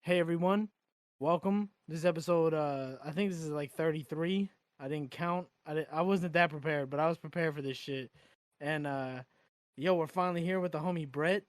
Hey everyone, welcome. This is episode I think this is like 33. I didn't count. I wasn't that prepared, but I was prepared for this shit. And yo, we're finally here with the homie Brett.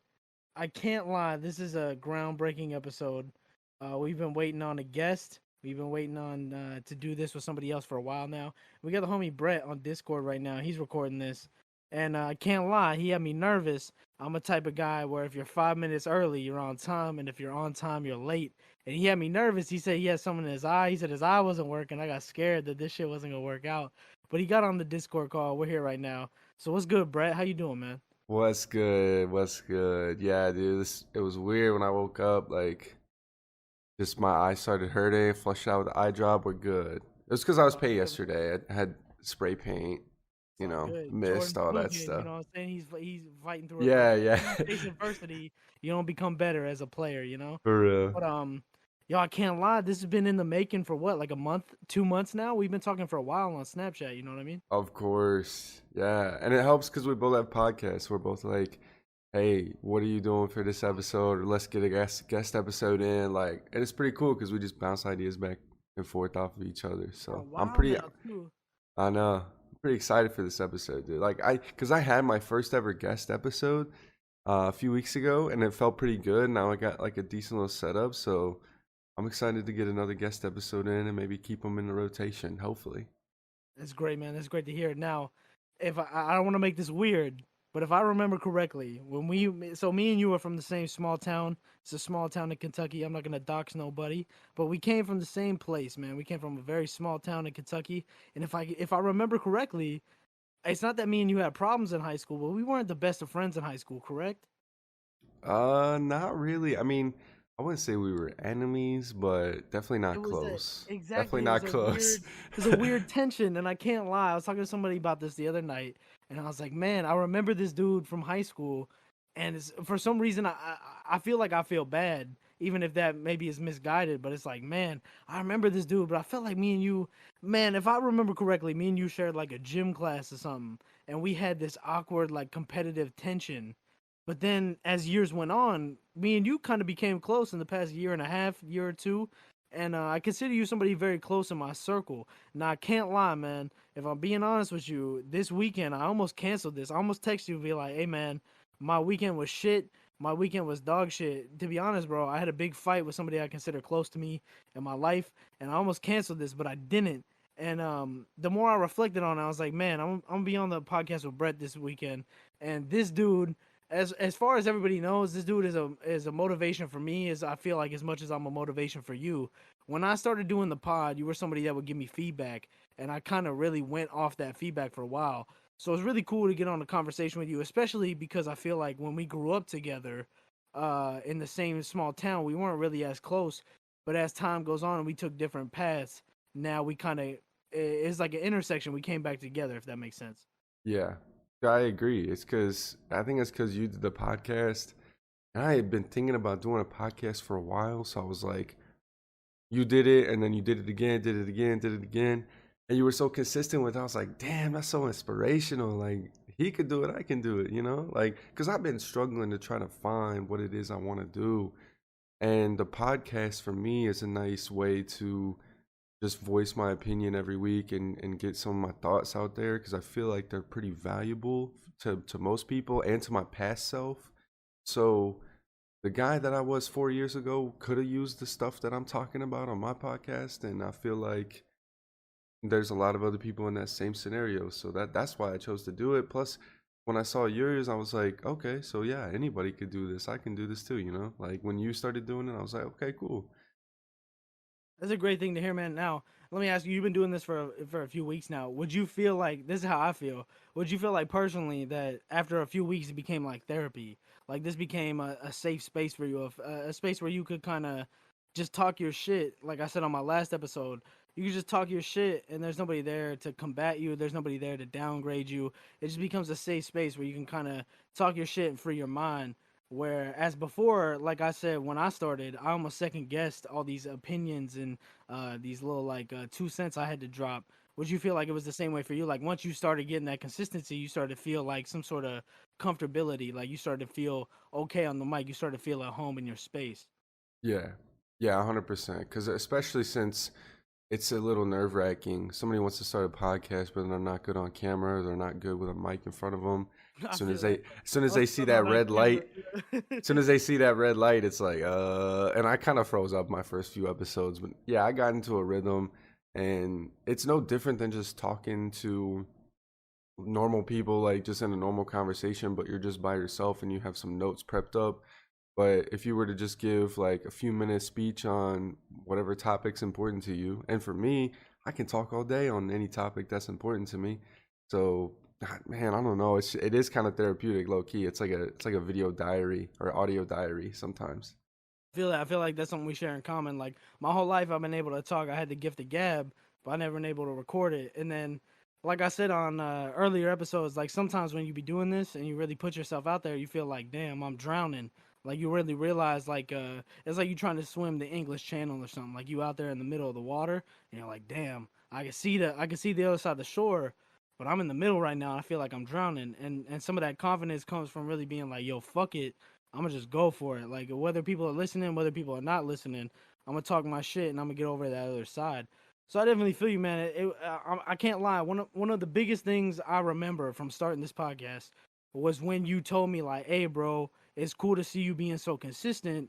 I can't lie, this is a groundbreaking episode. We've been waiting on a guest. We've been waiting on to do this with somebody else for a while now. We got the homie Brett on Discord right now. He's recording this. And I can't lie, he had me nervous. I'm a type of guy where if you're 5 minutes early, you're on time, and if you're on time, you're late. And he had me nervous. He said he had something in his eye. He said his eye wasn't working. I got scared that this shit wasn't gonna work out. But he got on the Discord call. We're here right now. So what's good, Brett? How you doing, man? What's good? What's good? Yeah, dude, it was weird when I woke up. Just my eyes started hurting. Flushed out with the eye drop. We're good. It was because I It's was all paid good, bro. yesterday. I had spray paint, It's all good. mist, Jordan all that Coogan, you stuff. know what I'm saying? He's fighting through it. Yeah, Even yeah, when you face adversity, you don't become better as a player, you know? for real. But yo, I can't lie. This has been in the making for what, like a month, 2 months now? We've been talking for a while on Snapchat, you know what I mean? Of course, yeah, and it helps because we both have podcasts. We're both like, "Hey, what are you doing for this episode?" Or let's get a guest episode in. And it's pretty cool because we just bounce ideas back and forth off of each other. For a So while now too. I know. I'm pretty excited for this episode, dude. Cause I had my first ever guest episode a few weeks ago, and it felt pretty good. Now I got like a decent little setup, so I'm excited to get another guest episode in and maybe keep them in the rotation. Hopefully. That's great, man. That's great to hear. Now, if I don't want to make this weird, but if I remember correctly, when me and you were from the same small town. It's a small town in Kentucky. I'm not gonna dox nobody, but we came from the same place, man. We came from a very small town in Kentucky, and if I remember correctly, it's not that me and you had problems in high school, but we weren't the best of friends in high school, correct? Not really. I mean, I wouldn't say we were enemies, but definitely It not was a close. Definitely exactly. not close. It was a weird tension, and I can't lie. I was talking to somebody about this the other night, and I was like, "Man, I remember this dude from high school, and for some reason, I feel like I feel bad, even if that maybe is misguided. But it's like, man, I remember this dude, but I felt like me and you, man, if I remember correctly, me and you shared like a gym class or something, and we had this awkward like competitive tension." But then as years went on, me and you kind of became close in the past year and a half, year or two. And I consider you somebody very close in my circle. Now, I can't lie, man. If I'm being honest with you, this weekend, I almost canceled this. I almost texted you and be like, hey, man, my weekend was shit. My weekend was dog shit. To be honest, bro, I had a big fight with somebody I consider close to me in my life. And I almost canceled this, but I didn't. And the more I reflected on it, I was like, man, I'm going to be on the podcast with Brett this weekend. And this dude, as far as everybody knows, this dude is a motivation for me. As I feel like as much as I'm a motivation for you. When I started doing the pod, you were somebody that would give me feedback, and I kind of really went off that feedback for a while. So it's really cool to get on a conversation with you, especially because I feel like when we grew up together, in the same small town, we weren't really as close. But as time goes on and we took different paths, now we kind of it's like an intersection. We came back together, if that makes sense. Yeah, I agree. I think it's because you did the podcast. And I had been thinking about doing a podcast for a while, so I was like, you did it, and then you did it again, did it again, did it again, and you were so consistent with it. I was like, damn, that's so inspirational. Like he could do it, I can do it, you know? Like, because I've been struggling to try to find what it is I want to do, and the podcast for me is a nice way to just voice my opinion every week and get some of my thoughts out there because I feel like they're pretty valuable to most people and to my past self. So the guy that I was 4 years ago could have used the stuff that I'm talking about on my podcast, and I feel like there's a lot of other people in that same scenario. So that's why I chose to do it. Plus, when I saw yours, I was like, okay, so yeah, anybody could do this. I can do this too, you know? Like when you started doing it, I was like, okay, cool. That's a great thing to hear, man. Now, let me ask you: you've been doing this for a few weeks now. Would you feel like this is how I feel? Would you feel like personally that after a few weeks it became like therapy? Like this became a safe space for you, a space where you could kind of just talk your shit. Like I said on my last episode, you could just talk your shit, and there's nobody there to combat you. There's nobody there to downgrade you. It just becomes a safe space where you can kind of talk your shit and free your mind. Whereas before, like I said, when I started, I almost second guessed all these opinions and these little like 2 cents I had to drop. Would you feel like it was the same way for you? Like once you started getting that consistency, you started to feel like some sort of comfortability. Like you started to feel okay on the mic. You started to feel at home in your space. Yeah. Yeah, 100%. Because especially since it's a little nerve wracking. Somebody wants to start a podcast, but they're not good on camera. They're not good with a mic in front of them. I feel that. As soon as I'll they see start on that that red camera. light, as soon as they see that red light, it's like, and I kind of froze up my first few episodes, but yeah, I got into a rhythm, and it's no different than just talking to normal people, like just in a normal conversation, but you're just by yourself and you have some notes prepped up. But if you were to just give like a few minute speech on whatever topic's important to you, and for me, I can talk all day on any topic that's important to me. So, man, I don't know. It is kind of therapeutic, low key. It's like a video diary or audio diary sometimes. Feel that. I feel like that's something we share in common. Like my whole life, I've been able to talk. I had the gift of gab, but I never been able to record it. And then, like I said on earlier episodes, like sometimes when you be doing this and you really put yourself out there, you feel like, damn, I'm drowning. Like you really realize, like it's like you trying to swim the English Channel or something. Like you out there in the middle of the water, and you're like, damn, I can see the other side of the shore, but I'm in the middle right now. And I feel like I'm drowning. And some of that confidence comes from really being like, yo, fuck it. I'm gonna just go for it. Like whether people are listening, whether people are not listening, I'm gonna talk my shit and I'm gonna get over that other side. So I definitely feel you, man. I can't lie. One of the biggest things I remember from starting this podcast was when you told me like, "Hey, bro, it's cool to see you being so consistent.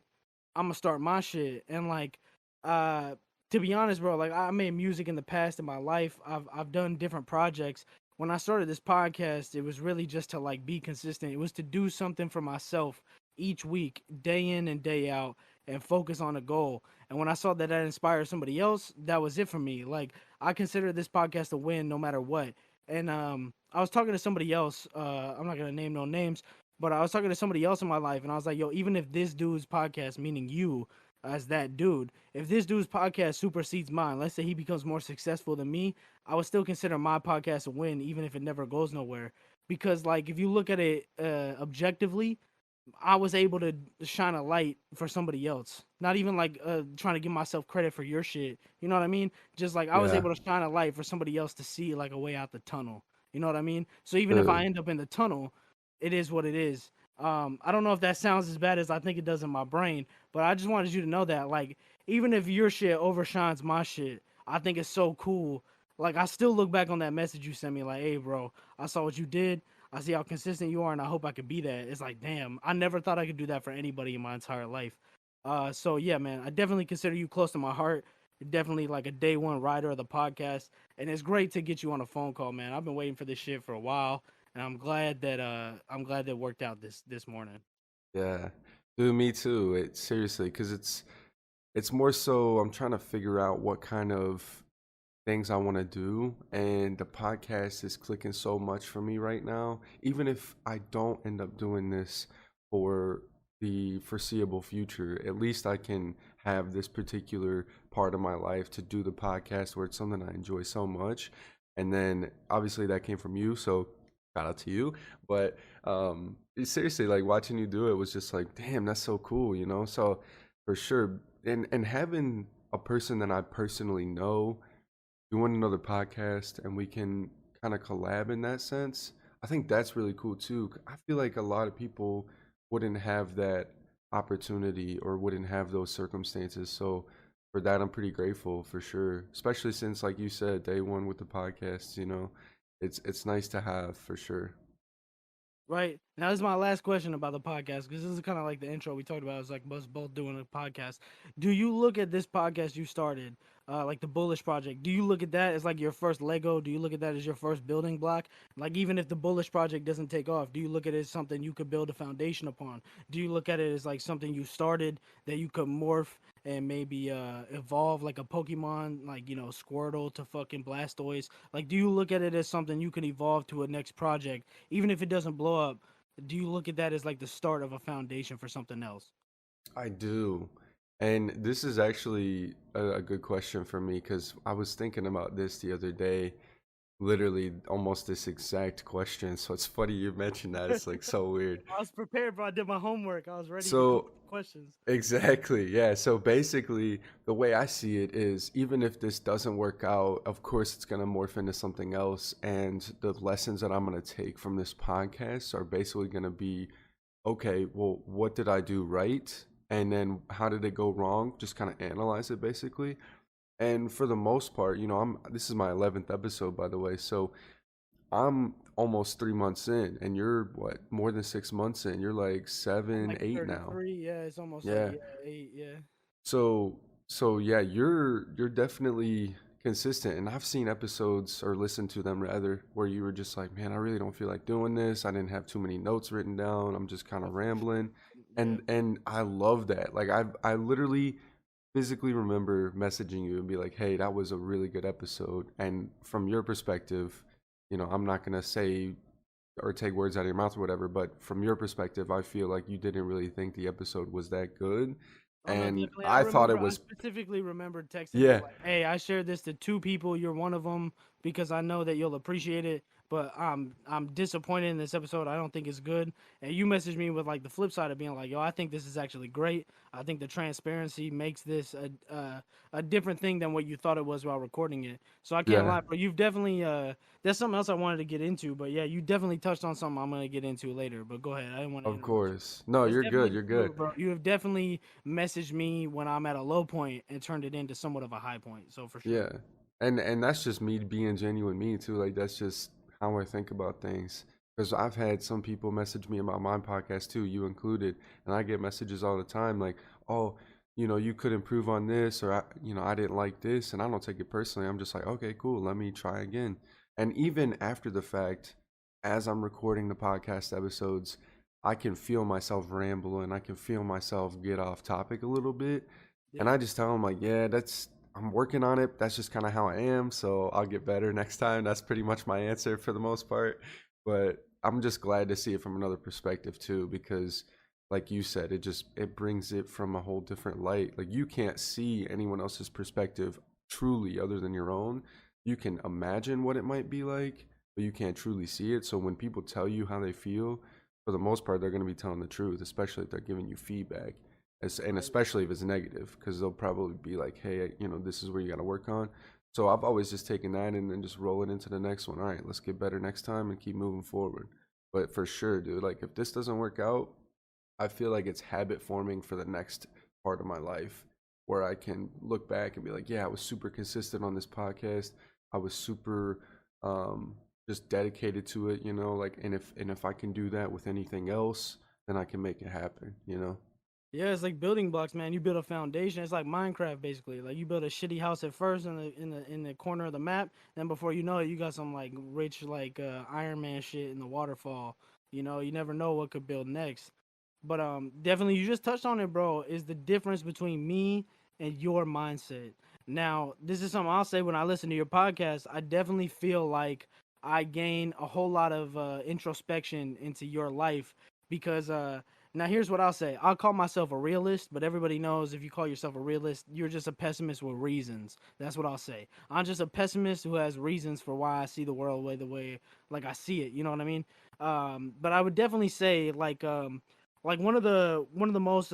I'm gonna start my shit." And like, uh, to be honest, bro, like I made music in the past in my life. I've done different projects. When I started this podcast, it was really just to like be consistent. It was to do something for myself each week, day in and day out, and focus on a goal. And when I saw that that inspired somebody else, that was it for me. Like I consider this podcast a win no matter what. And I was talking to somebody else. I'm not gonna name no names, but I was talking to somebody else in my life, and I was like, yo, even if this dude's podcast, meaning you as that dude, if this dude's podcast supersedes mine, let's say he becomes more successful than me, I would still consider my podcast a win, even if it never goes nowhere. Because like if you look at it objectively, I was able to shine a light for somebody else. Not even like trying to give myself credit for your shit. You know what I mean? Just like I was Yeah. able to shine a light for somebody else to see like a way out the tunnel. You know what I mean? So even if I Uh, end up in the tunnel, it is what it is. I don't know if that sounds as bad as I think it does in my brain, but I just wanted you to know that like even if your shit overshines my shit, I think it's so cool. Like I still look back on that message you sent me like, "Hey, bro, I saw what you did. I see how consistent you are, and I hope I could be that." It's like, damn, I never thought I could do that for anybody in my entire life. So yeah, man, I definitely consider you close to my heart. You're definitely like a day one rider of the podcast, and it's great to get you on a phone call, man. I've been waiting for this shit for a while, and I'm glad that it worked out this morning. yeah. Dude, me too. It seriously, because it's more so I'm trying to figure out what kind of things I want to do, and the podcast is clicking so much for me right now. Even if I don't end up doing this for the foreseeable future, at least I can have this particular part of my life to do the podcast where it's something I enjoy so much. And then obviously that came from you, so shout out to you. But seriously, like watching you do it was just like, damn, that's so cool, you know? So for sure, and having a person that I personally know doing another podcast and we can kind of collab in that sense. I think that's really cool too. I feel like a lot of people wouldn't have that opportunity or wouldn't have those circumstances. So for that, I'm pretty grateful for sure. Especially since, like you said, day one with the podcast, you know, it's nice to have for sure. Right. Now, this is my last question about the podcast because this is kind of like the intro we talked about. It's like us both doing a podcast. Do you look at this podcast you started, like the Bullish Project? Do you look at that as like your first Lego? Do you look at that as your first building block? Like, even if the Bullish Project doesn't take off, do you look at it as something you could build a foundation upon? Do you look at it as like something you started that you could morph and maybe evolve like a Pokemon, like, you know, Squirtle to fucking Blastoise? Like, do you look at it as something you can evolve to a next project? Even if it doesn't blow up, do you look at that as like the start of a foundation for something else? I do. And this is actually a good question for me because I was thinking about this the other day, literally almost this exact question. So it's funny you mentioned that. It's like so weird. I was prepared, bro. I did my homework. I was ready to come So with the questions. exactly, yeah. So basically, the way I see it is even if this doesn't work out, of course it's gonna morph into something else. And the lessons that I'm gonna take from this podcast are basically gonna be, okay, well, what did I do right? and then how did it go wrong, just kind of analyze it basically. And for the most part, I'm this is my 11th episode, by the way, so I'm almost 3 months in, and you're what, more than 6 months in. You're like I'm seven, like eight now. 33. Yeah, it's almost like, Yeah. yeah, 8. Yeah. So yeah, you're definitely consistent, and I've seen episodes or listened to them rather where you were just like, man, I really don't feel like doing this. I didn't have too many notes written down. I'm just kind Oh, of for sure. rambling, Yeah. and I love that. Like I literally physically remember messaging you and be like, hey, that was a really good episode. And from your perspective, I'm not gonna say or take words out of your mouth or whatever, but from your perspective, I feel like you didn't really think the episode was that good. Oh no, And definitely. I I thought remember. it I was, specifically remember texting you yeah, like, "Hey, I shared this to 2 people. You're one of them because I know that you'll appreciate it. But I'm disappointed in this episode. I don't think it's good." And you messaged me with like the flip side of being like, "Yo, I think this is actually great. I think the transparency makes this a different thing than what you thought it was while recording it." So I can't yeah, lie, but you've definitely that's something else I wanted to get into. But yeah, you definitely touched on something I'm gonna get into later. But go ahead. I didn't want to of interrupt you. course. No, That's you're good. definitely You're good. true, bro. You have definitely messaged me when I'm at a low point and turned it into somewhat of a high point. So for sure. Yeah. And that's just me being genuine me too. Like that's just how I think about things. Because I've had some people message me about my podcast too, you included, and I get messages all the time like, "Oh, you could improve on this," or I didn't like this," and I don't take it personally. I'm just like, "Okay, cool. Let me try again." And even after the fact, as I'm recording the podcast episodes, I can feel myself ramble and I can feel myself get off topic a little bit. And Yeah. I just tell them like, yeah, I'm working on it. That's just kind of how I am. So I'll get better next time. That's pretty much my answer for the most part. But I'm just glad to see it from another perspective too, because like you said, it brings it from a whole different light. Like you can't see anyone else's perspective truly other than your own. You can imagine what it might be like, but you can't truly see it. So when people tell you how they feel, for the most part, they're going to be telling the truth, especially if they're giving you feedback. And especially if it's negative, because they'll probably be like, hey, this is where you got to work on. So I've always just taken that and then just roll it into the next one. All right, let's get better next time and keep moving forward. But for sure, dude, like if this doesn't work out, I feel like it's habit forming for the next part of my life where I can look back and be like, yeah, I was super consistent on this podcast. I was super just dedicated to it, like and if I can do that with anything else, then I can make it happen. Yeah, it's like building blocks, man. You build a foundation. It's like Minecraft, basically. Like you build a shitty house at first in the corner of the map. Then before you know it, you got some like rich like Iron Man shit in the waterfall. You never know what could build next. But definitely you just touched on it, bro. Is the difference between me and your mindset. Now, this is something I'll say when I listen to your podcast. I definitely feel like I gain a whole lot of introspection into your life because now here's what I'll say. I'll call myself a realist, but everybody knows if you call yourself a realist, you're just a pessimist with reasons. That's what I'll say. I'm just a pessimist who has reasons for why I see the world the way like I see it. You know what I mean? But I would definitely say like one of the most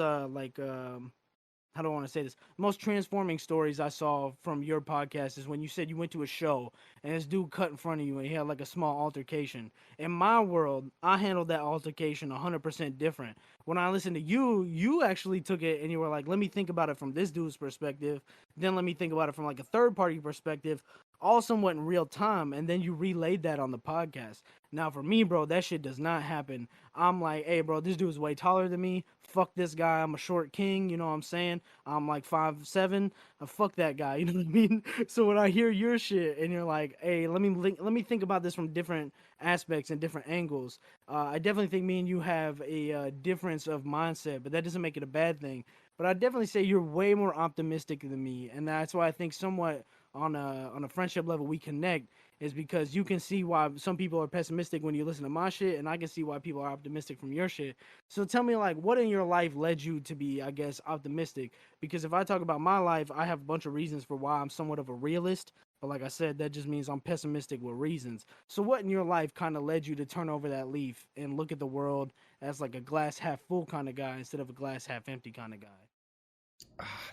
how do I want to say this? Most transforming stories I saw from your podcast is when you said you went to a show and this dude cut in front of you and he had like a small altercation. In my world, I handled that altercation 100% different. When I listened to you, you actually took it and you were like, let me think about it from this dude's perspective. Then let me think about it from like a third party perspective, all somewhat in real time. And then you relayed that on the podcast. Now, for me, bro, that shit does not happen. I'm like, hey, bro, this dude's way taller than me. Fuck this guy. I'm a short king. You know what I'm saying? I'm like 5'7". Fuck that guy. You know what I mean? So when I hear your shit and you're like, hey, let me think about this from different aspects and different angles. I definitely think me and you have a difference of mindset, but that doesn't make it a bad thing. But I definitely say you're way more optimistic than me, and that's why I think somewhat on a friendship level we connect is because you can see why some people are pessimistic when you listen to my shit, and I can see why people are optimistic from your shit. So tell me, like, what in your life led you to be, I guess, optimistic? Because if I talk about my life, I have a bunch of reasons for why I'm somewhat of a realist. But like I said, that just means I'm pessimistic with reasons. So what in your life kind of led you to turn over that leaf and look at the world as like a glass half full kind of guy instead of a glass half empty kind of guy?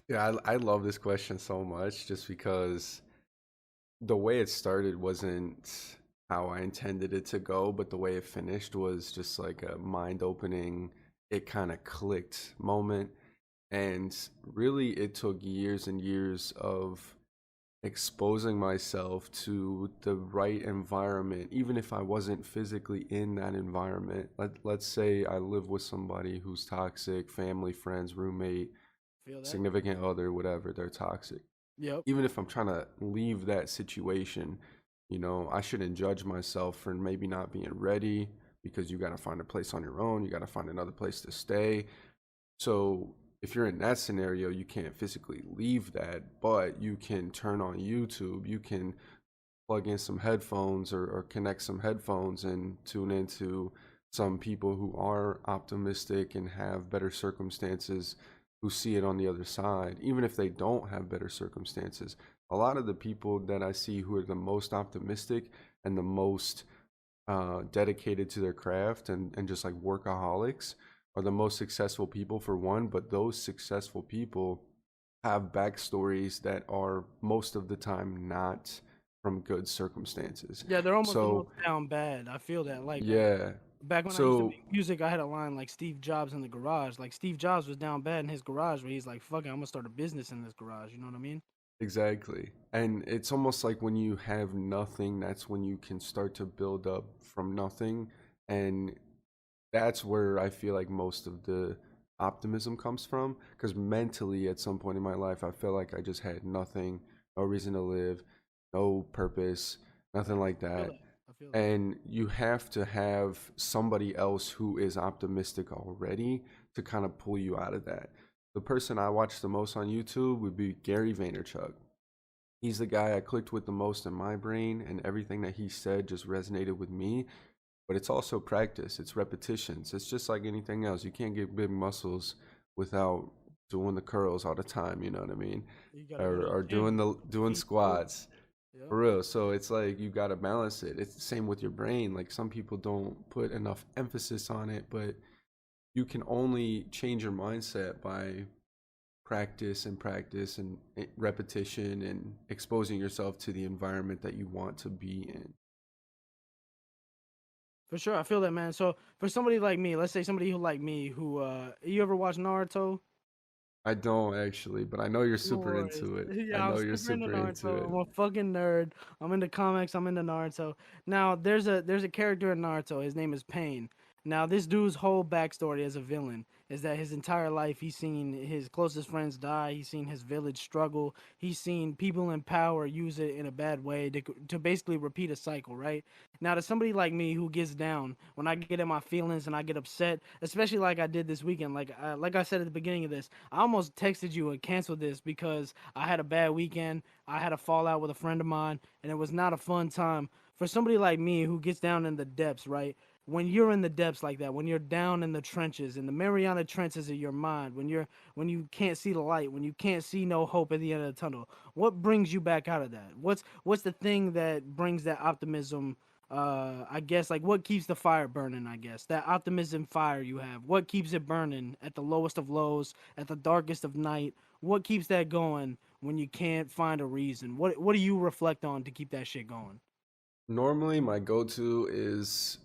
Yeah, I love this question so much just because the way it started wasn't how I intended it to go, but the way it finished was just like a mind opening, it kind of clicked moment. And really, it took years and years of exposing myself to the right environment, even if I wasn't physically in that environment. Let's say I live with somebody who's toxic, family, friends, roommate, Feel that? significant other, whatever, they're toxic. Yep. Even if I'm trying to leave that situation, I shouldn't judge myself for maybe not being ready because you got to find a place on your own. You got to find another place to stay. So if you're in that scenario, you can't physically leave that, but you can turn on YouTube. You can plug in some headphones or connect some headphones and tune into some people who are optimistic and have better circumstances, who see it on the other side, even if they don't have better circumstances. A lot of the people that I see who are the most optimistic and the most dedicated to their craft and just like workaholics are the most successful people for one, but those successful people have backstories that are most of the time not from good circumstances. Yeah, they're almost the So most down bad. I feel that. Like yeah. back when I used to So make music, I had a line like Steve Jobs in the garage. Like Steve Jobs was down bad in his garage, where he's like, "Fuck it, I'm gonna start a business in this garage." You know what I mean? exactly. And it's almost like when you have nothing, that's when you can start to build up from nothing. And that's where I feel like most of the optimism comes from. Because mentally, at some point in my life, I felt like I just had nothing, no reason to live, no purpose, nothing like I feel that. that. I feel that. And you have to have somebody else who is optimistic already to kind of pull you out of that. The person I watch the most on YouTube would be Gary Vaynerchuk. He's the guy I clicked with the most in my brain, and everything that he said just resonated with me. But it's also practice, it's repetitions. It's just like anything else. You can't get big muscles without doing the curls all the time, you know what I mean? You gotta go to Or the doing gym, the put the doing feet forward. squats. Yep. For real. So it's like you got to balance it. It's the same with your brain. Like some people don't put enough emphasis on it, but you can only change your mindset by practice and repetition and exposing yourself to the environment that you want to be in. For sure, I feel that, man. So for somebody like me, let's say somebody who like me, who you ever watch Naruto? I don't actually, but I know you're No super worries. into it. I Yeah, I'm know you're super into super into Naruto. it. I'm a fucking nerd. I'm into comics. I'm into Naruto. Now, there's a character in Naruto. His name is Pain. Now, this dude's whole backstory as a villain is that his entire life he's seen his closest friends die. He's seen his village struggle. He's seen people in power use it in a bad way to basically repeat a cycle, right? Now, to somebody like me who gets down, when I get in my feelings and I get upset, especially like I did this weekend, like I said at the beginning of this, I almost texted you and canceled this because I had a bad weekend. I had a fallout with a friend of mine, and it was not a fun time. For somebody like me who gets down in the depths, right? When you're in the depths like that, when you're down in the trenches, in the Mariana trenches of your mind, when you can't see the light, when you can't see no hope at the end of the tunnel, what brings you back out of that? What's the thing that brings that optimism? I guess like what keeps the fire burning? I guess that optimism fire you have. What keeps it burning at the lowest of lows, at the darkest of night? What keeps that going when you can't find a reason? What do you reflect on to keep that shit going? Normally, my go-to is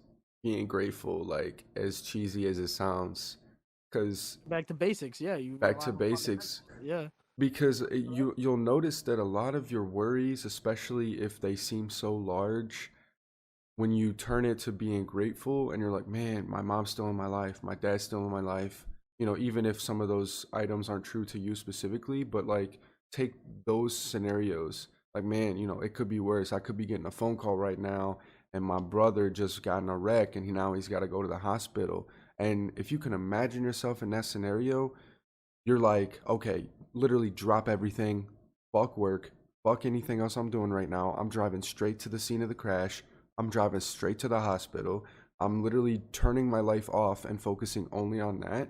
being grateful, like as cheesy as it sounds, because Back to basics. Yeah, you back rely to on basics. fundamentals. Yeah. Because you'll notice that a lot of your worries, especially if they seem so large, when you turn it to being grateful and you're like, man, my mom's still in my life, my dad's still in my life, even if some of those items aren't true to you specifically, but like take those scenarios, like, man, it could be worse. I could be getting a phone call right now and my brother just got in a wreck and now he's got to go to the hospital. And if you can imagine yourself in that scenario, you're like, okay, literally drop everything, fuck work, fuck anything else I'm doing right now. I'm driving straight to the scene of the crash. I'm driving straight to the hospital. I'm literally turning my life off and focusing only on that.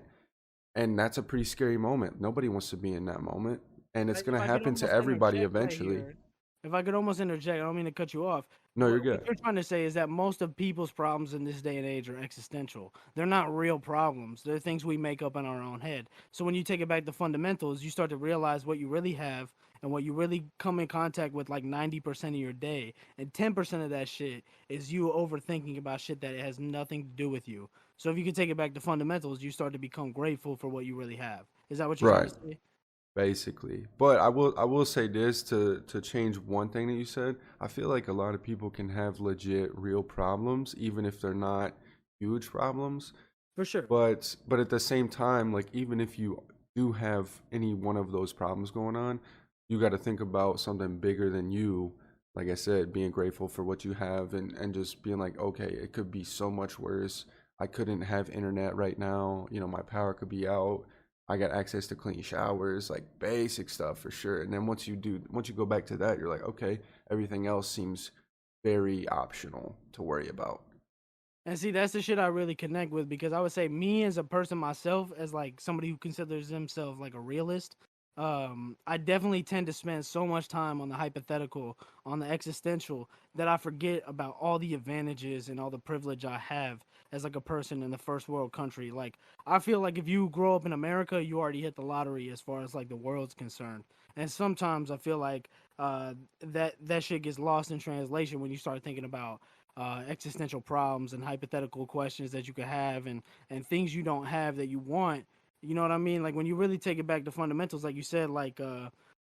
And that's a pretty scary moment. Nobody wants to be in that moment. And it's If going to I could happen to almost everybody interject right eventually. here, if I could almost interject, I don't mean to cut you off. No, you're What good. you're trying to say is that most of people's problems in this day and age are existential. They're not real problems. They're things we make up in our own head. So when you take it back to fundamentals, you start to realize what you really have and what you really come in contact with like 90% of your day. And 10% of that shit is you overthinking about shit that has nothing to do with you. So if you can take it back to fundamentals, you start to become grateful for what you really have. Is that what you're trying to Right. say? Basically. But I will say this to change one thing that you said. I feel like a lot of people can have legit real problems even if they're not huge problems. For sure. But at the same time, like even if you do have any one of those problems going on, you got to think about something bigger than you. Like I said, being grateful for what you have and just being like, okay, it could be so much worse. I couldn't have internet right now. My power could be out. I got access to clean showers, like basic stuff for sure. And then once you go back to that, you're like, okay, everything else seems very optional to worry about. And see, that's the shit I really connect with because I would say me as a person myself, as like somebody who considers himself like a realist, I definitely tend to spend so much time on the hypothetical, on the existential, that I forget about all the advantages and all the privilege I have as like a person in the first world country. Like I feel like if you grow up in America, you already hit the lottery as far as like the world's concerned. And sometimes I feel like that shit gets lost in translation when you start thinking about existential problems and hypothetical questions that you could have and things you don't have that you want. You know what I mean? Like when you really take it back to fundamentals, like you said, like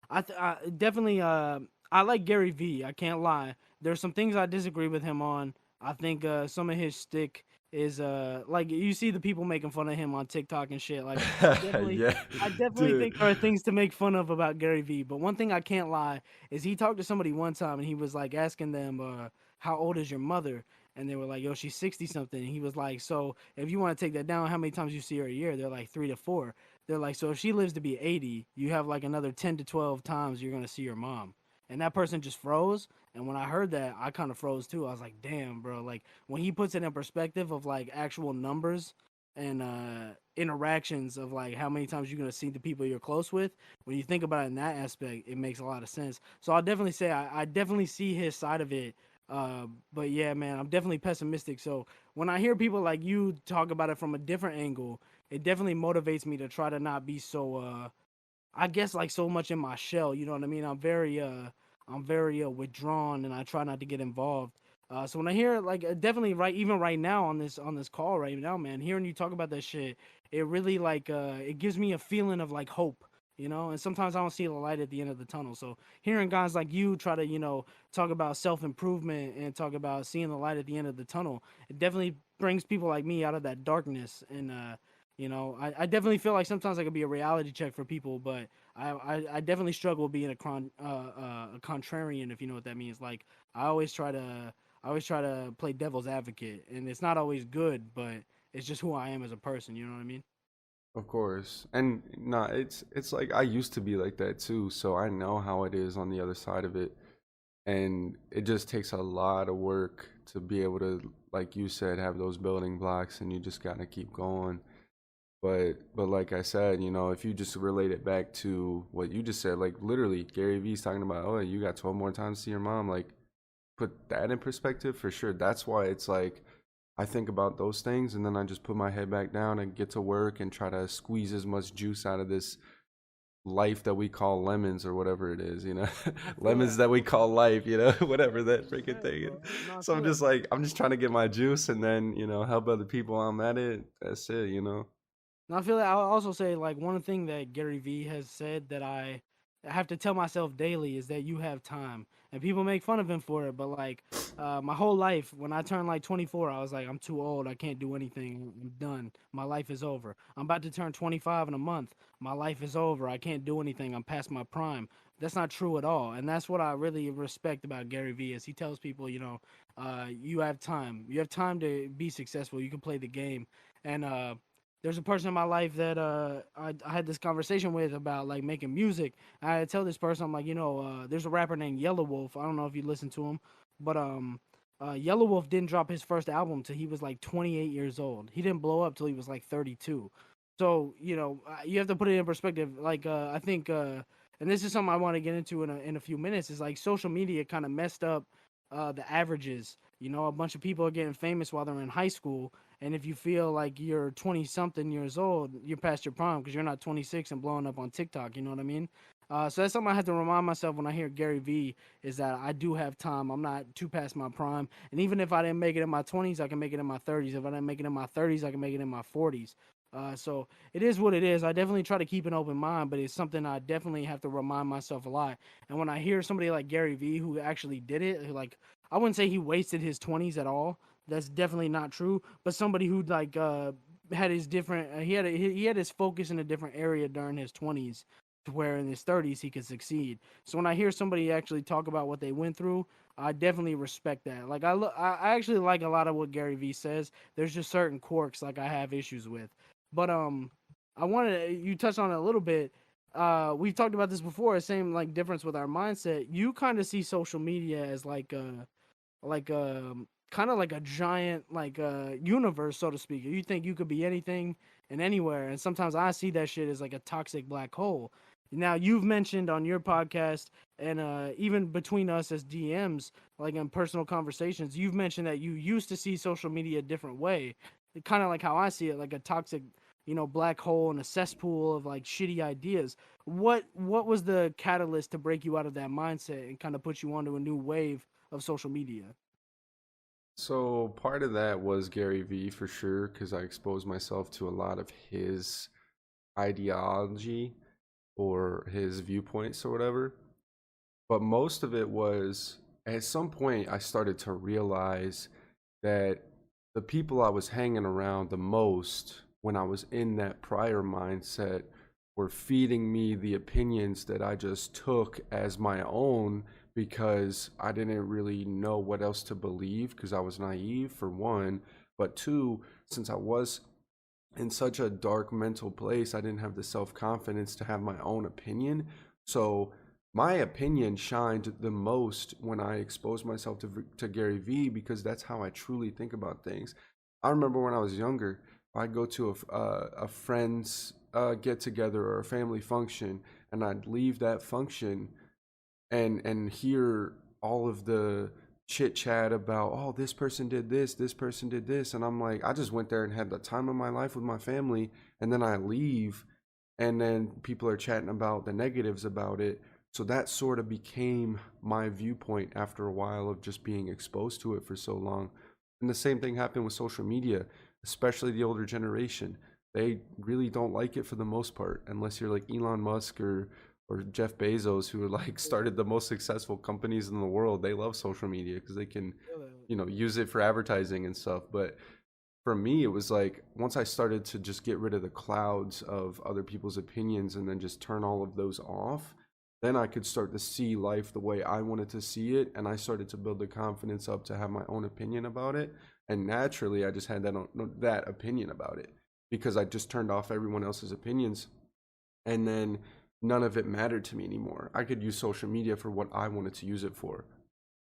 I definitely I like Gary V. I can't lie. There's some things I disagree with him on. I think some of his stick is like you see the people making fun of him on TikTok and shit. Like Yeah, I definitely dude. think there are things to make fun of about Gary V. But one thing I can't lie is he talked to somebody one time and he was like asking them how old is your mother? And they were like, yo, she's 60 something. And he was like, so if you want to take that down, how many times you see her a year? They're like 3 to 4. They're like, so if she lives to be 80, you have like another 10 to 12 times you're going to see your mom. And that person just froze. And when I heard that, I kind of froze too. I was like, damn, bro. Like when he puts it in perspective of like actual numbers and interactions of like how many times you're going to see the people you're close with, when you think about it in that aspect, it makes a lot of sense. So I'll definitely say I definitely see his side of it, but yeah, man, I'm definitely pessimistic. So when I hear people like you talk about it from a different angle, it definitely motivates me to try to not be so I guess like so much in my shell, you know what I mean? I'm very withdrawn and I try not to get involved. So when I hear like definitely right even right now on this call right now, man, hearing you talk about that shit, it really like it gives me a feeling of like hope, you know? And sometimes I don't see the light at the end of the tunnel. So hearing guys like you try to, talk about self-improvement and talk about seeing the light at the end of the tunnel, it definitely brings people like me out of that darkness and I definitely feel like sometimes I could be a reality check for people, but I definitely struggle being a contrarian, if you know what that means. Like I always try to play devil's advocate, and it's not always good, but it's just who I am as a person. You know what I mean? Of course. And nah, it's like I used to be like that too, so I know how it is on the other side of it. And it just takes a lot of work to be able to, like you said, have those building blocks and you just gotta keep going. But like I said, if you just relate it back to what you just said, like literally Gary Vee's talking about, oh, you got 12 more times to see your mom, like put that in perspective for sure. That's why it's like I think about those things and then I just put my head back down and get to work and try to squeeze as much juice out of this life that we call lemons or whatever it is, I feel lemons that. that we call life, whatever that freaking 100%, thing is. bro. No, I So feel I'm that, just bro. like, I'm just trying to get my juice and then, help other people. I'm at it. That's it. And I feel that I'll also say like one thing that Gary Vee has said that I have to tell myself daily is that you have time. And people make fun of him for it, but like my whole life when I turned like 24, I was like I'm too old. I can't do anything. I'm done. My life is over. I'm about to turn 25 in a month. My life is over. I can't do anything. I'm past my prime. That's not true at all. And that's what I really respect about Gary Vee is he tells people, you have time. You have time to be successful. You can play the game. And there's a person in my life that I had this conversation with about like making music. I tell this person I'm like, there's a rapper named Yellow Wolf. I don't know if you listen to him, but Yellow Wolf didn't drop his first album till he was like 28 years old. He didn't blow up till he was like 32. So you have to put it in perspective. Like I think, and this is something I want to get into in a few minutes. Is like social media kind of messed up the averages. A bunch of people are getting famous while they're in high school, and if you feel like you're 20 something years old, you're past your prime because you're not 26 and blowing up on TikTok. You know what I mean? So that's something I have to remind myself when I hear Gary Vee is that I do have time. I'm not too past my prime. And even if I didn't make it in my 20s, I can make it in my 30s. If I didn't make it in my 30s, I can make it in my 40s. So it is what it is. I definitely try to keep an open mind, but it's something I definitely have to remind myself a lot. And when I hear somebody like Gary Vee who actually did it, like I wouldn't say he wasted his 20s at all. That's definitely not true. But somebody who like had his different, he had his focus in a different area during his 20s, to where in his 30s he could succeed. So when I hear somebody actually talk about what they went through, I definitely respect that. Like I actually like a lot of what Gary Vee says. There's just certain quirks like I have issues with. But I wanted you touched on it a little bit. We've talked about this before. Same like difference with our mindset. You kind of see social media as like kind of like a giant like universe, so to speak. You think you could be anything and anywhere, and sometimes I see that shit as like a toxic black hole. Now you've mentioned on your podcast and even between us as DMs, like in personal conversations, you've mentioned that you used to see social media a different way, kind of like how I see it, like a toxic, black hole and a cesspool of like shitty ideas. What was the catalyst to break you out of that mindset and kind of put you onto a new wave of social media? So part of that was Gary Vee for sure, because I exposed myself to a lot of his ideology or his viewpoints or whatever. But most of it was at some point I started to realize that the people I was hanging around the most when I was in that prior mindset were feeding me the opinions that I just took as my own because I didn't really know what else to believe because I was naive, for one. But two, since I was in such a dark mental place, I didn't have the self confidence to have my own opinion. So my opinion shined the most when I exposed myself to Gary Vee because that's how I truly think about things. I remember when I was younger, I'd go to a friend's get together or a family function, and I'd leave that function and hear all of the chit chat about, oh, this person did this person did this, and I'm like, I just went there and had the time of my life with my family, and then I leave, and then people are chatting about the negatives about it. So that sort of became my viewpoint after a while of just being exposed to it for so long. And the same thing happened with social media, especially the older generation. They really don't like it for the most part, unless you're like Elon Musk or Jeff Bezos, who like started the most successful companies in the world. They love social media because they can, use it for advertising and stuff. But for me, it was like once I started to just get rid of the clouds of other people's opinions and then just turn all of those off, then I could start to see life the way I wanted to see it. And I started to build the confidence up to have my own opinion about it. And naturally, I just had that opinion about it because I just turned off everyone else's opinions. And then none of it mattered to me anymore. I could use social media for what I wanted to use it for,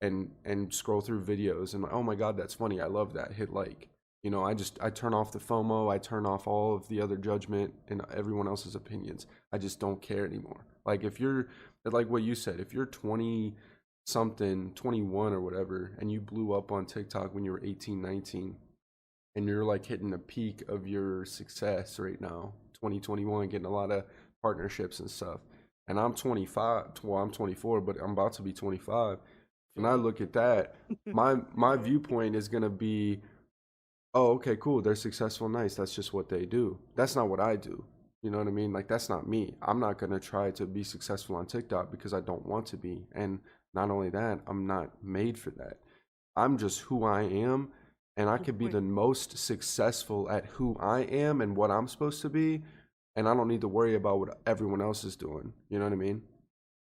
and scroll through videos and, oh my god, that's funny, I love that, hit like. I turn off the FOMO, I turn off all of the other judgment and everyone else's opinions. I just don't care anymore. Like if you're like what you said, if you're 20 something, 21 or whatever, and you blew up on TikTok when you were 18, 19, and you're like hitting the peak of your success right now, 2021, getting a lot of partnerships and stuff. And I'm 25, well, I'm 24, but I'm about to be 25. When I look at that, my viewpoint is gonna be, oh, okay, cool, they're successful, nice. That's just what they do. That's not what I do. You know what I mean? Like that's not me. I'm not gonna try to be successful on TikTok because I don't want to be. And not only that, I'm not made for that. I'm just who I am, and I Good could be point. the most successful at who I am and what I'm supposed to be, and I don't need to worry about what everyone else is doing. You know what I mean?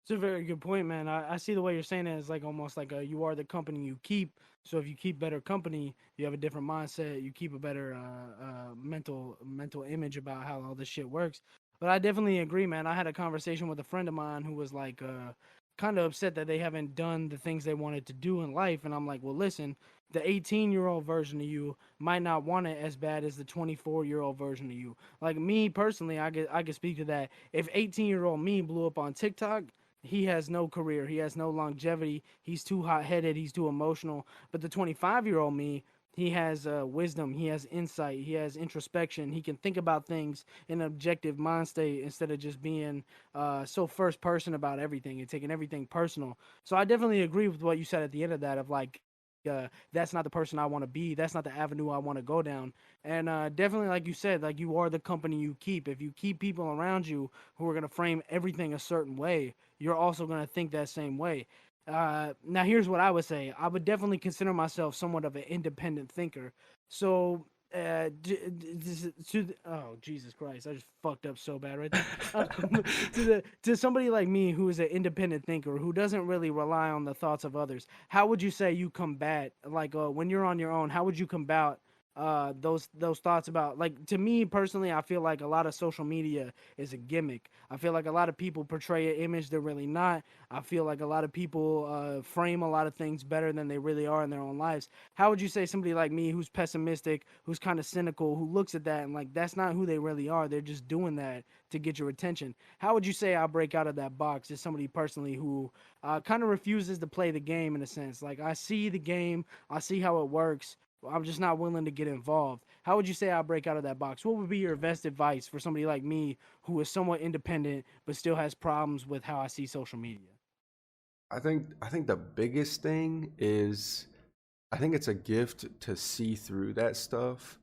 It's a very good point, man. I see the way you're saying it as like almost like you are the company you keep. So if you keep better company, you have a different mindset. You keep a better mental image about how all this shit works. But I definitely agree, man. I had a conversation with a friend of mine who was like kind of upset that they haven't done the things they wanted to do in life. And I'm like, well, listen, the 18-year-old version of you might not want it as bad as the 24-year-old version of you. Like me personally, I could speak to that. If 18-year-old me blew up on TikTok, he has no career. He has no longevity. He's too hot headed. He's too emotional. But the 25-year-old me, he has wisdom. He has insight. He has introspection. He can think about things in an objective mind state instead of just being so first person about everything and taking everything personal. So I definitely agree with what you said at the end of that of like that's not the person I want to be. That's not the avenue I want to go down. And definitely, like you said, like you are the company you keep. If you keep people around you who are gonna frame everything a certain way, you're also gonna think that same way. Now, here's what I would say. I would definitely consider myself somewhat of an independent thinker. So, oh Jesus Christ, I just fucked up so bad right there. To somebody like me who is an independent thinker who doesn't really rely on the thoughts of others, how would you say you combat like when you're on your own? How would you combat those thoughts about, like, to me personally, I feel like a lot of social media is a gimmick. I feel like a lot of people portray an image they're really not. I feel like a lot of people frame a lot of things better than they really are in their own lives. How would you say somebody like me who's pessimistic, who's kind of cynical, who looks at that and like that's not who they really are, they're just doing that to get your attention, how would you say I break out of that box as somebody personally who kind of refuses to play the game in a sense? Like, I see the game, I see how it works, I'm just not willing to get involved. How would you say I break out of that box? What would be your best advice for somebody like me who is somewhat independent but still has problems with how I see social media? I think the biggest thing is I think it's a gift to see through that stuff,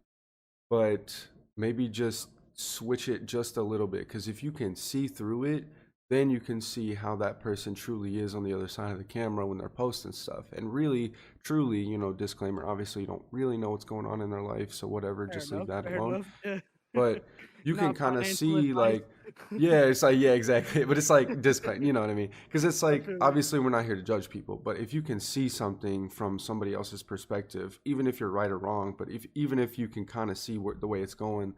but maybe just switch it just a little bit, because if you can see through it, then you can see how that person truly is on the other side of the camera when they're posting stuff. And really, truly, disclaimer, obviously you don't really know what's going on in their life, so whatever, Fair just leave enough. that Fair alone. enough. Yeah. But you can Not kind of financial see, advice. like, yeah, it's like, yeah, exactly. But it's like disclaim, you know what I mean? Because it's I like, feel you. obviously we're not here to judge people, but if you can see something from somebody else's perspective, even if you're right or wrong, but even if you can kind of see the way it's going,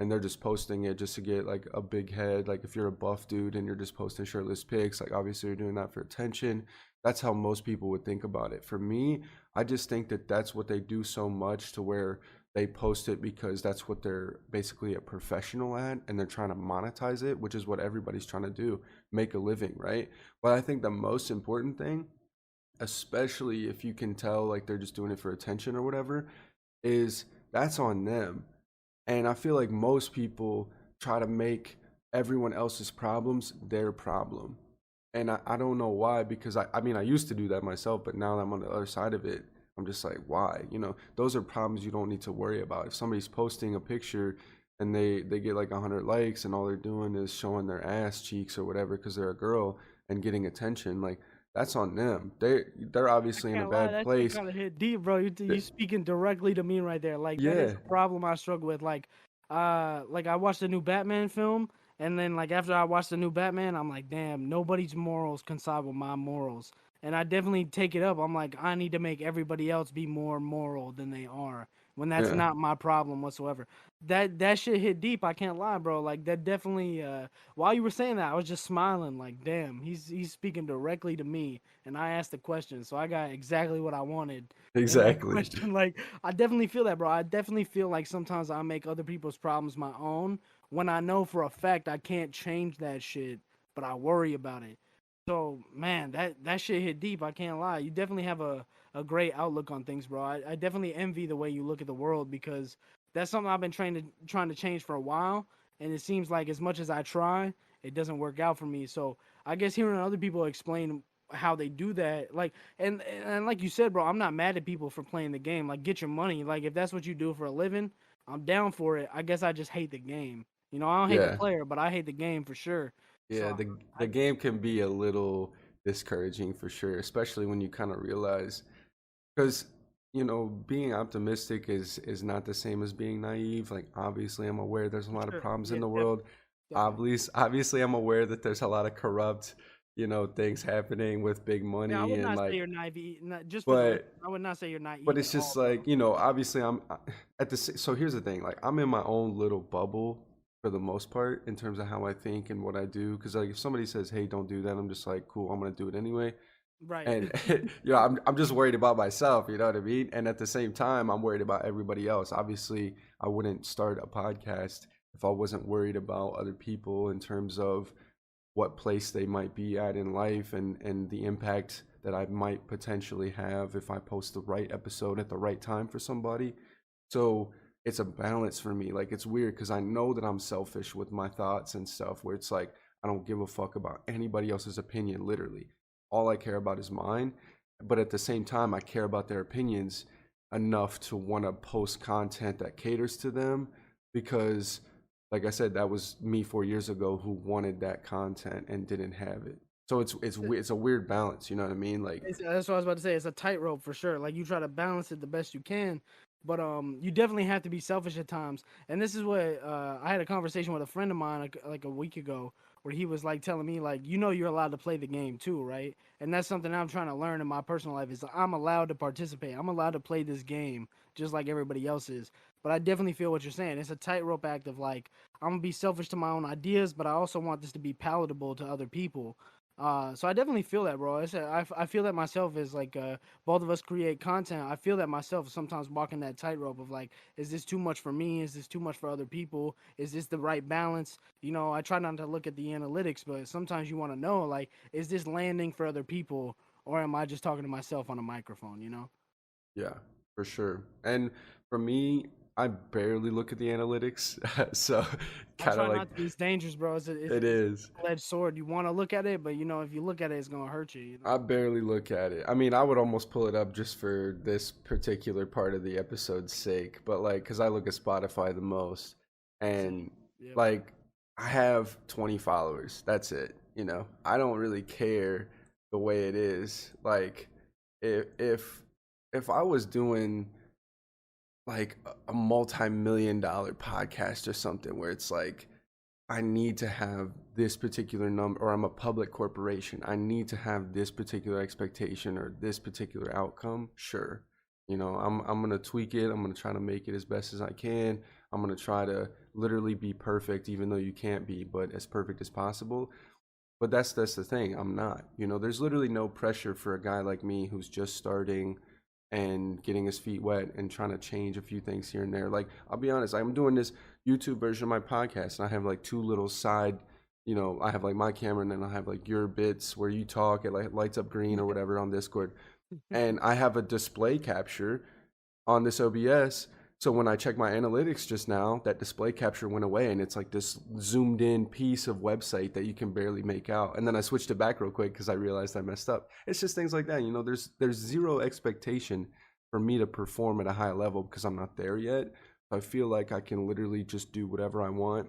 and they're just posting it just to get like a big head, like if you're a buff dude and you're just posting shirtless pics, like obviously you're doing that for attention. That's how most people would think about it. For me, I just think that that's what they do so much, to where they post it because that's what they're basically a professional at, and they're trying to monetize it, which is what everybody's trying to do, make a living, right? But I think the most important thing, especially if you can tell like they're just doing it for attention or whatever, is that's on them. And I feel like most people try to make everyone else's problems their problem. And I don't know why, because I mean, I used to do that myself, but now that I'm on the other side of it, I'm just like, why? Those are problems you don't need to worry about. If somebody's posting a picture and they get like 100 likes and all they're doing is showing their ass cheeks or whatever because they're a girl and getting attention, like, that's on them. They're I obviously in a can't lie, bad that shit place. kind of hit deep, bro. You speaking directly to me right there. Like, that is Yeah, a problem I struggle with. Like I watched the new Batman film, and then like after I watched the new Batman, I'm like, damn, nobody's morals coincide with my morals, and I definitely take it up. I'm like, I need to make everybody else be more moral than they are, when that's yeah, not my problem whatsoever. That shit hit deep. I can't lie, bro. Like, that definitely. While you were saying that, I was just smiling. Like, damn, he's speaking directly to me, and I asked the question, so I got exactly what I wanted in that exactly. question. Like, I definitely feel that, bro. I definitely feel like sometimes I make other people's problems my own when I know for a fact I can't change that shit, but I worry about it. So, man, that shit hit deep. I can't lie. You definitely have a great outlook on things, bro. I definitely envy the way you look at the world, because that's something I've been trying to change for a while, and it seems like as much as I try, it doesn't work out for me. So I guess hearing other people explain how they do that, like, and like you said, bro, I'm not mad at people for playing the game. Like, get your money. Like, if that's what you do for a living, I'm down for it. I guess I just hate the game. I don't hate the Yeah. player, but I hate the game for sure. Yeah, So the I game can be a little discouraging for sure, especially when you kind of realize, because being optimistic is not the same as being naive. Like, obviously, I'm aware there's a for lot of sure, problems in yeah, the definitely, world. definitely. Obviously, I'm aware that there's a lot of corrupt, things happening with big Yeah, I money would and not say like, you're naive. Just for the but listeners, I would not say you're but naive at it's all, just bro. like, obviously at so here's the thing, like, I'm in my own little bubble for the most part in terms of how I think and what I do. Because like if somebody says, hey, don't do that, I'm just like, cool, I'm gonna do it anyway. Right. And I'm just worried about myself, you know what I mean? And at the same time, I'm worried about everybody else. Obviously, I wouldn't start a podcast if I wasn't worried about other people in terms of what place they might be at in life, and the impact that I might potentially have if I post the right episode at the right time for somebody. So it's a balance for me. Like, it's weird because I know that I'm selfish with my thoughts and stuff, where it's like I don't give a fuck about anybody else's opinion, literally. All I care about is mine. but at the same time, I care about their opinions enough to want to post content that caters to them because, like I said, that was me 4 years ago who wanted that content and didn't have it. So it's a weird balance, you know what I mean? Like, That's what I was about to say. It's a tightrope for sure. Like you try to balance it the best you can, but you definitely have to be selfish at times. And this is what I had a conversation with a friend of mine like a week ago, where he was like telling me like, you're allowed to play the game too, right? And that's something I'm trying to learn in my personal life is I'm allowed to participate. I'm allowed to play this game just like everybody else is. But I definitely feel what you're saying. It's a tightrope act of like I'm gonna be selfish to my own ideas, but I also want this to be palatable to other people. So I definitely feel that, bro. I feel that myself is like both of us create content. I feel that myself sometimes walking that tightrope of like, is this too much for me? Is this too much for other people? Is this the right balance? I try not to look at the analytics, but sometimes you want to know like, is this landing for other people, or am I just talking to myself on a microphone? yeah, for sure. And for me, I barely look at the analytics, so I kind of try like not to. It's dangerous, bro. it It's a is. double-edged sword. You want to look at it, but if you look at it, it's gonna hurt you. I barely look at it. I mean, I would almost pull it up just for this particular part of the episode's sake, but like, because I look at Spotify the most, Same. and Yep. like, I have 20 followers. That's it. I don't really care the way it is. Like, if if if I was doing like a multi-million dollar podcast or something where it's like I need to have this particular number, or I'm a public corporation, I need to have this particular expectation or this particular outcome. Sure. I'm going to tweak it. I'm going to try to make it as best as I can. I'm going to try to literally be perfect, even though you can't be, but as perfect as possible. But that's the thing. I'm not. There's literally no pressure for a guy like me who's just starting and getting his feet wet and trying to change a few things here and there. Like, I'll be honest, I'm doing this YouTube version of my podcast, and I have like two little side, I have like my camera, and then I have like your bits where you talk, it like lights up green or whatever on Discord. And I have a display capture on this OBS. So when I check my analytics just now, that display capture went away, and it's like this zoomed in piece of website that you can barely make out. And then I switched it back real quick because I realized I messed up. It's just things like that. There's zero expectation for me to perform at a high level because I'm not there yet. I feel like I can literally just do whatever I want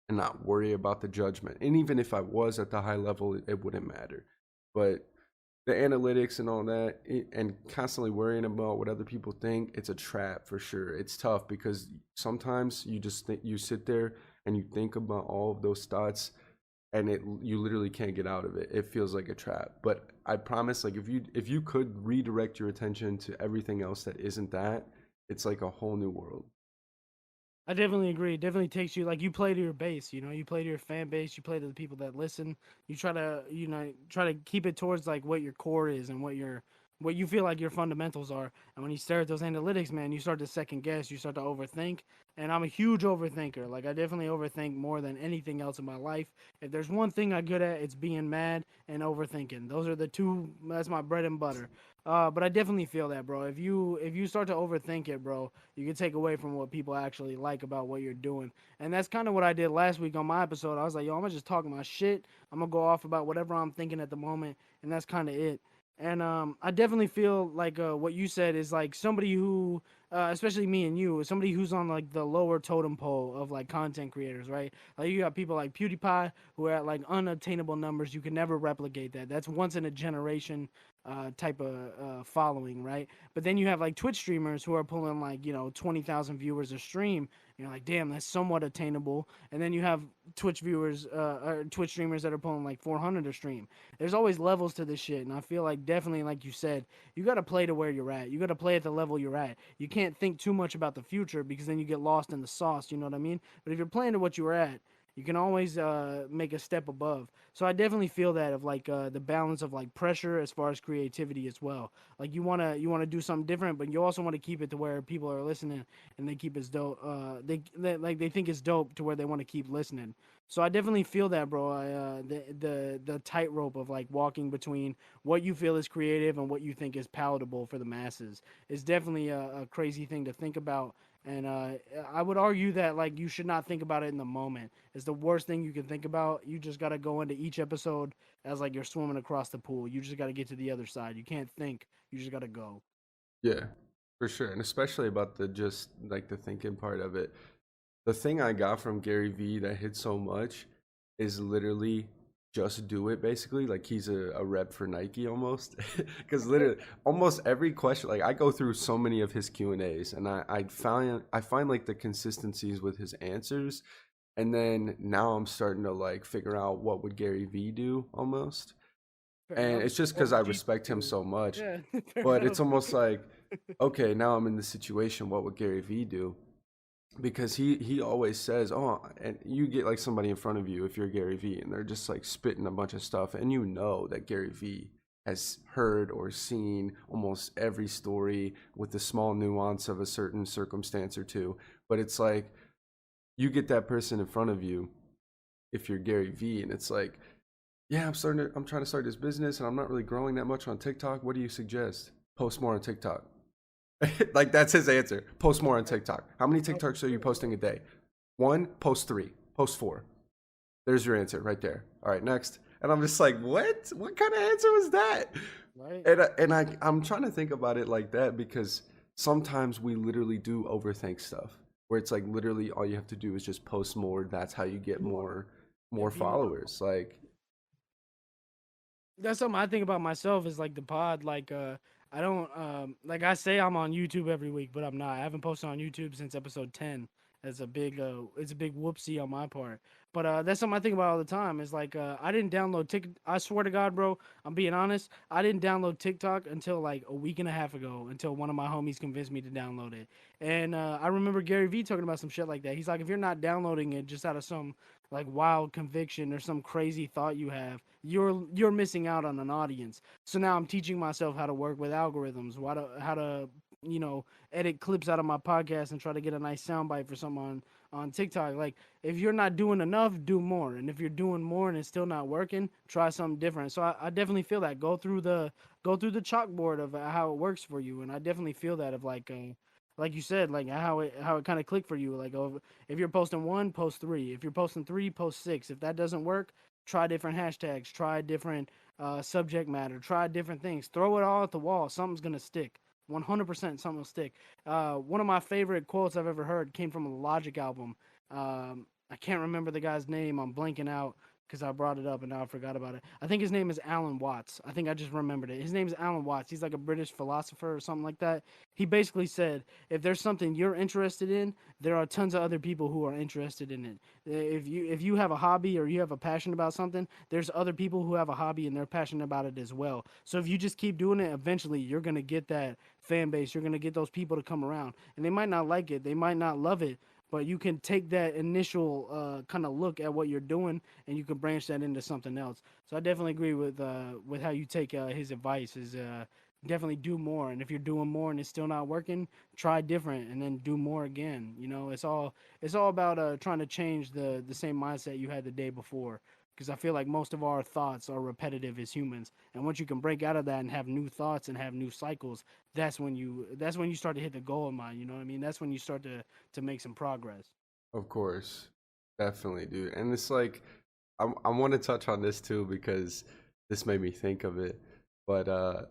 and not worry about the judgment. And even if I was at the high level, it wouldn't matter. But the analytics and all that, and constantly worrying about what other people think, it's a trap for sure. It's tough because sometimes you just think, you sit there and you think about all of those thoughts, and you literally can't get out of it. It feels like a trap. But I promise, like, if you could redirect your attention to everything else that isn't that, it's like a whole new world. I definitely agree. It definitely takes you like you play to your base, you play to your fan base, you play to the people that listen. You try to keep it towards like what your core is and what you feel like your fundamentals are. And when you stare at those analytics, man, you start to second guess, you start to overthink. And I'm a huge overthinker. Like I definitely overthink more than anything else in my life. If there's one thing I'm good at, it's being mad and overthinking. Those are the two. That's my bread and butter. But I definitely feel that, bro. If you start to overthink it, bro, you can take away from what people actually like about what you're doing. And that's kind of what I did last week on my episode. I was like, yo, I'm gonna just talk my shit. I'm gonna go off about whatever I'm thinking at the moment, and that's kind of it. And I definitely feel like what you said is like somebody who, especially me and you, somebody who's on like the lower totem pole of like content creators, right? Like you got people like PewDiePie who are at like unattainable numbers. You can never replicate that. That's once in a generation type of following, right? But then you have like Twitch streamers who are pulling like 20,000 viewers a stream. You're like, damn, that's somewhat attainable. And then you have Twitch viewers or Twitch streamers that are pulling like 400 a stream. There's always levels to this shit, and I feel like definitely, like you said, you got to play to where you're at. You got to play at the level you're at. You can't think too much about the future because then you get lost in the sauce. You know what I mean? But if you're playing to what you were at, you can always make a step above. So I definitely feel that of like the balance of like pressure as far as creativity as well. Like you wanna do something different, but you also want to keep it to where people are listening and they keep it dope. They think it's dope to where they want to keep listening. So I definitely feel that, bro. The tightrope of like walking between what you feel is creative and what you think is palatable for the masses is definitely a crazy thing to think about. And I would argue that like you should not think about it in the moment. It's the worst thing you can think about. You just got to go into each episode as like you're swimming across the pool. You just got to get to the other side. You can't think. You just got to go. Yeah, for sure. And especially about the just like the thinking part of it. The thing I got from Gary Vee that hit so much is literally just do it basically. Like he's a rep for Nike almost. Because literally almost every question, like I go through so many of his Q&As and I find like the consistencies with his answers. And then now I'm starting to like figure out what would Gary Vee do almost. Fair And enough. it's just What because I would you respect him do? so much. Yeah, fair But it's enough. almost like, okay, now I'm in this situation. What would Gary Vee do? Because he always says, oh, and you get like somebody in front of you if you're Gary Vee, and they're just like spitting a bunch of stuff, and you know that Gary Vee has heard or seen almost every story with the small nuance of a certain circumstance or two. But it's like you get that person in front of you if you're Gary Vee, and it's like, yeah, I'm trying to start this business, and I'm not really growing that much on TikTok. What do you suggest? Post more on TikTok. Like that's his answer. Post more on TikTok. How many Oh, for TikToks are you sure, posting a day? One, post three, post four. There's your answer right there. All right, next. And I'm just like, what? What kind of answer was that? right? And I'm trying to think about it like that because sometimes we literally do overthink stuff where it's like literally all you have to do is just post more. That's how you get More. more If you followers. Like, That's something I think about myself is like the pod. Like, I don't like I say I'm on YouTube every week, but I'm not. I haven't posted on YouTube since episode 10. It's a big whoopsie on my part. But that's something I think about all the time. Is like I didn't download Tik. I swear to God, bro, I'm being honest. I didn't download TikTok until like a week and a half ago. Until one of my homies convinced me to download it. And I remember Gary Vee talking about some shit like that. He's like, if you're not downloading it just out of some like wild conviction or some crazy thought you have, you're missing out on an audience. So now I'm teaching myself how to work with algorithms, how to edit clips out of my podcast and try to get a nice soundbite for something on TikTok. Like if you're not doing enough, do more, and if you're doing more and it's still not working, try something different. So I definitely feel that go through the chalkboard of how it works for you, and I definitely feel that of like you said, like how it kind of clicked for you. Like, oh, if you're posting one, post three. If you're posting three, post six. If that doesn't work, try different hashtags. Try different subject matter. Try different things. Throw it all at the wall. Something's gonna stick. 100% something will stick. One of my favorite quotes I've ever heard came from a Logic album. I can't remember the guy's name. I'm blanking out because I brought it up and now I forgot about it. I think his name is Alan Watts. I think I just remembered it. His name is Alan Watts. He's like a British philosopher or something like that. He basically said, if there's something you're interested in, there are tons of other people who are interested in it. If you have a hobby or you have a passion about something, there's other people who have a hobby and they're passionate about it as well. So if you just keep doing it, eventually you're gonna get that fan base. You're gonna get those people to come around, and they might not like it, they might not love it, but you can take that initial kind of look at what you're doing and you can branch that into something else. So I definitely agree with how you take his advice is definitely do more, and if you're doing more and it's still not working, try different and then do more again. It's all about trying to change the same mindset you had the day before, because I feel like most of our thoughts are repetitive as humans, and once you can break out of that and have new thoughts and have new cycles, that's when you start to hit the goal in mind. You know what I mean? That's when you start to make some progress. of course, definitely, dude. And it's like, I want to touch on this too because this made me think of it. But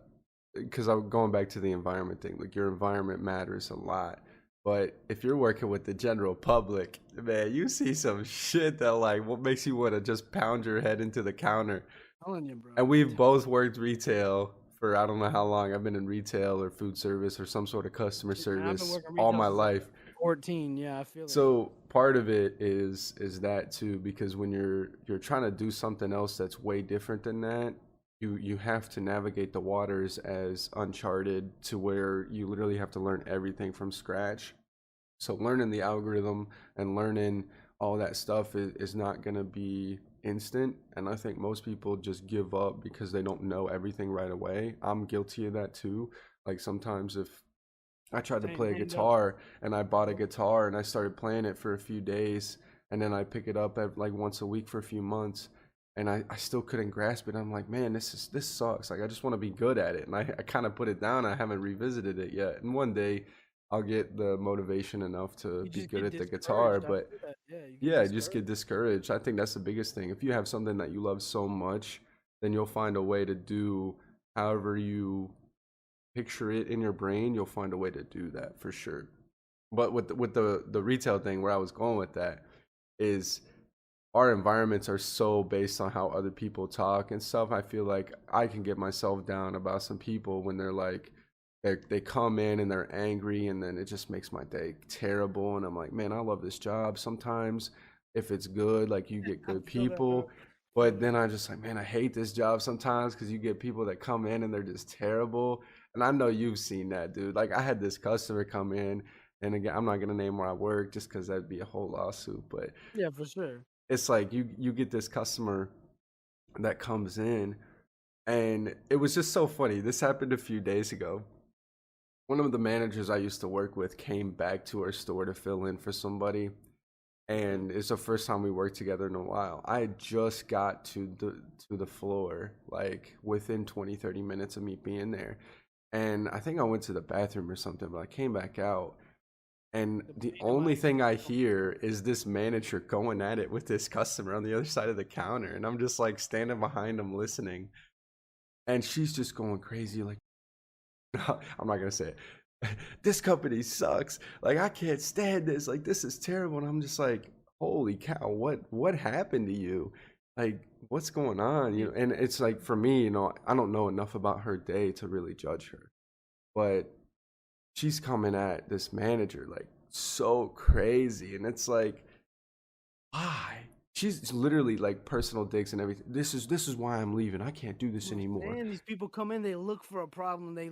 because I'm going back to the environment thing, like your environment matters a lot. But if you're working with the general public, man, you see some shit that like what makes you want to just pound your head into the counter. Telling you, bro. And we've both worked retail for I don't know how long. I've been in retail or food service or some sort of customer Man, I've been service working all retail my since I was life. 14. Yeah, I feel it. So part of it is that too, because when you're trying to do something else that's way different than that, you have to navigate the waters as uncharted to where you literally have to learn everything from scratch. So learning the algorithm and learning all that stuff is not going to be instant. And I think most people just give up because they don't know everything right away. I'm guilty of that too. Like sometimes if I tried to play a Same up. guitar and I bought a guitar and I started playing it for a few days and then I pick it up like once a week for a few months and I still couldn't grasp it. I'm like, man, this sucks. Like I just want to be good at it. And I kind of put it down. I haven't revisited it yet. And one day I'll get the motivation enough to You be just good get at the guitar, discouraged. I but feel that. Yeah, you get yeah, just get discouraged. discouraged. I think that's the biggest thing. If you have something that you love so much, then you'll find a way to do however you picture it in your brain, you'll find a way to do that for sure. But with the retail thing, where I was going with that is our environments are so based on how other people talk and stuff. I feel like I can get myself down about some people when they're like they come in and they're angry, and then it just makes my day terrible. And I'm like, man, I love this job. Sometimes if it's good, like you get I good feel that, bro. people, Feel but that. then I just like, man, I hate this job sometimes because you get people that come in and they're just terrible. And I know you've seen that, dude. Like I had this customer come in, and again, I'm not gonna name where I work just because that'd be a whole lawsuit, but Yeah, for sure. it's like you get this customer that comes in, and it was just so funny. This happened a few days ago. One of the managers I used to work with came back to our store to fill in for somebody, Okay. and it's the first time we worked together in a while. I had just got to the floor like within 20-30 minutes of me being there, and I think I went to the bathroom or something, but I came back out, and The the bane of my only thing I existence. hear is this manager going at it with this customer on the other side of the counter. And I'm just like standing behind him listening. And she's just going crazy. Like, I'm not going to say it. This company sucks. Like, I can't stand this. Like, this is terrible. And I'm just like, holy cow, what happened to you? Like, what's going on? You know, and it's like for me, I don't know enough about her day to really judge her. But she's coming at this manager like so crazy, and it's like, why? She's literally like personal digs and everything. This is why I'm leaving. I can't do this I'm anymore. saying these people come in, they look for a problem. They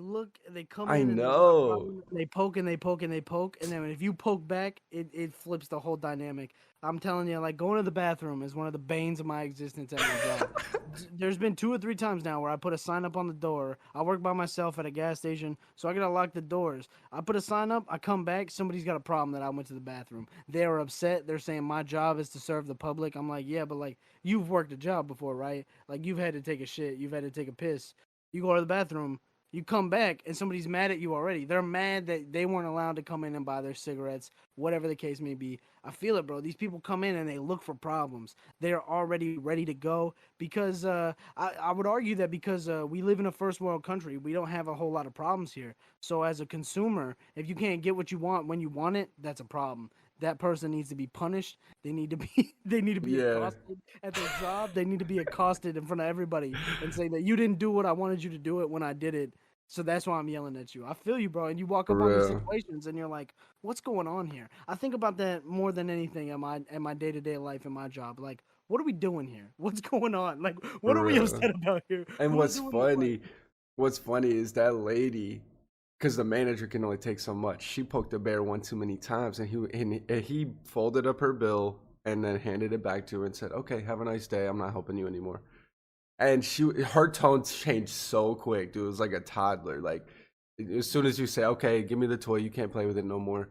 come I in and they want a know. problem. And they poke and they poke and they poke, and then if you poke back, it flips the whole dynamic. I'm telling you, like going to the bathroom is one of the banes of my existence at my job. There's been 2 or 3 times now where I put a sign up on the door. I work by myself at a gas station, so I gotta lock the doors. I put a sign up. I come back. Somebody's got a problem that I went to the bathroom. They are upset. They're saying my job is to serve the public. I'm like, yeah, but like you've worked a job before, right? Like you've had to take a shit, you've had to take a piss. You go to the bathroom, you come back, and somebody's mad at you already. They're mad that they weren't allowed to come in and buy their cigarettes, whatever the case may be. I feel it, bro. These people come in and they look for problems. They're already ready to go because I would argue that because we live in a first world country, we don't have a whole lot of problems here. So as a consumer, if you can't get what you want when you want it, that's a problem. That person needs to be punished. They need to be they need to be Yeah, accosted at their job. They need to be accosted in front of everybody and say that you didn't do what I wanted you to do it when I did it. So that's why I'm yelling at you. I feel you, bro. And you walk for up on these real. situations and you're like, what's going on here? I think about that more than anything in my day-to-day life in my job. Like, what are we doing here? What's going on? Like, what For are we real. upset about here? And Who's doing the what? what's funny is that lady, because the manager can only take so much. She poked the bear one too many times, and he folded up her bill and then handed it back to her and said, "Okay, have a nice day. I'm not helping you anymore." And her tone changed so quick, dude. It was like a toddler. Like as soon as you say, "Okay, give me the toy. You can't play with it no more."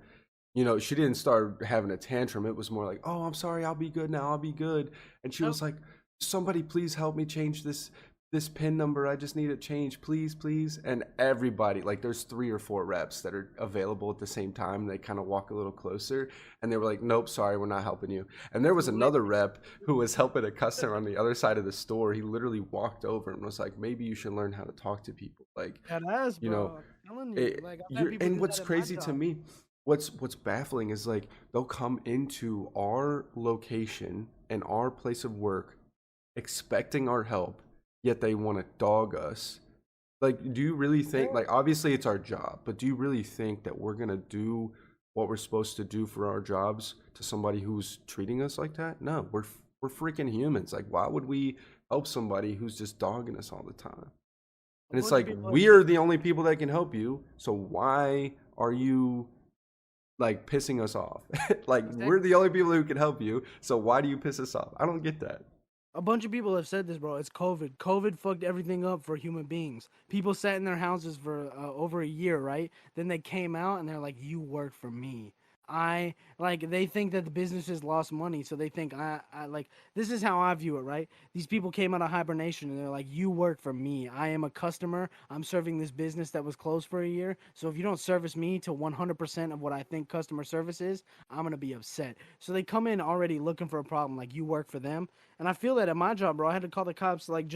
She didn't start having a tantrum. It was more like, "Oh, I'm sorry. I'll be good now. I'll be good." And she Yep. was like, "Somebody please help me change this pin number. I just need it changed, please, please." And everybody, like there's 3 or 4 reps that are available at the same time. They kind of walk a little closer, and they were like, "Nope, sorry, we're not helping you." And there was Too late. another rep who was helping a customer on the other side of the store. He literally walked over and was like, "Maybe you should learn how to talk to people." Like, That ass, you know, bro. I'm telling you. Like, I've had people and do what's that at my crazy to job. me, what's baffling is like they'll come into our location and our place of work expecting our help, yet they want to dog us. Like, do you really think, Yeah. like, obviously it's our job, but do you really think that we're gonna do what we're supposed to do for our jobs to somebody who's treating us like that? No, we're freaking humans. Like, why would we help somebody who's just dogging us all the time? A And it's bunch of like, people have said we're the only people that can help you. So why are you like pissing us off? Like, we're exactly. the only people who can help you. So why do you piss us off? I don't get that. A bunch of people have said this, bro. It's COVID. COVID fucked everything up for human beings. People sat in their houses for over a year, right? Then they came out and they're like, "You work for me." I like they think that the businesses lost money, so they think I like this is how I view it, right? These people came out of hibernation and they're like, you work for me. I am a customer. I'm serving this business that was closed for a year. So if you don't service me to 100% of what I think customer service is, I'm gonna be upset. So they come in already looking for a problem, like you work for them. And I feel that at my job, bro. I had to call the cops like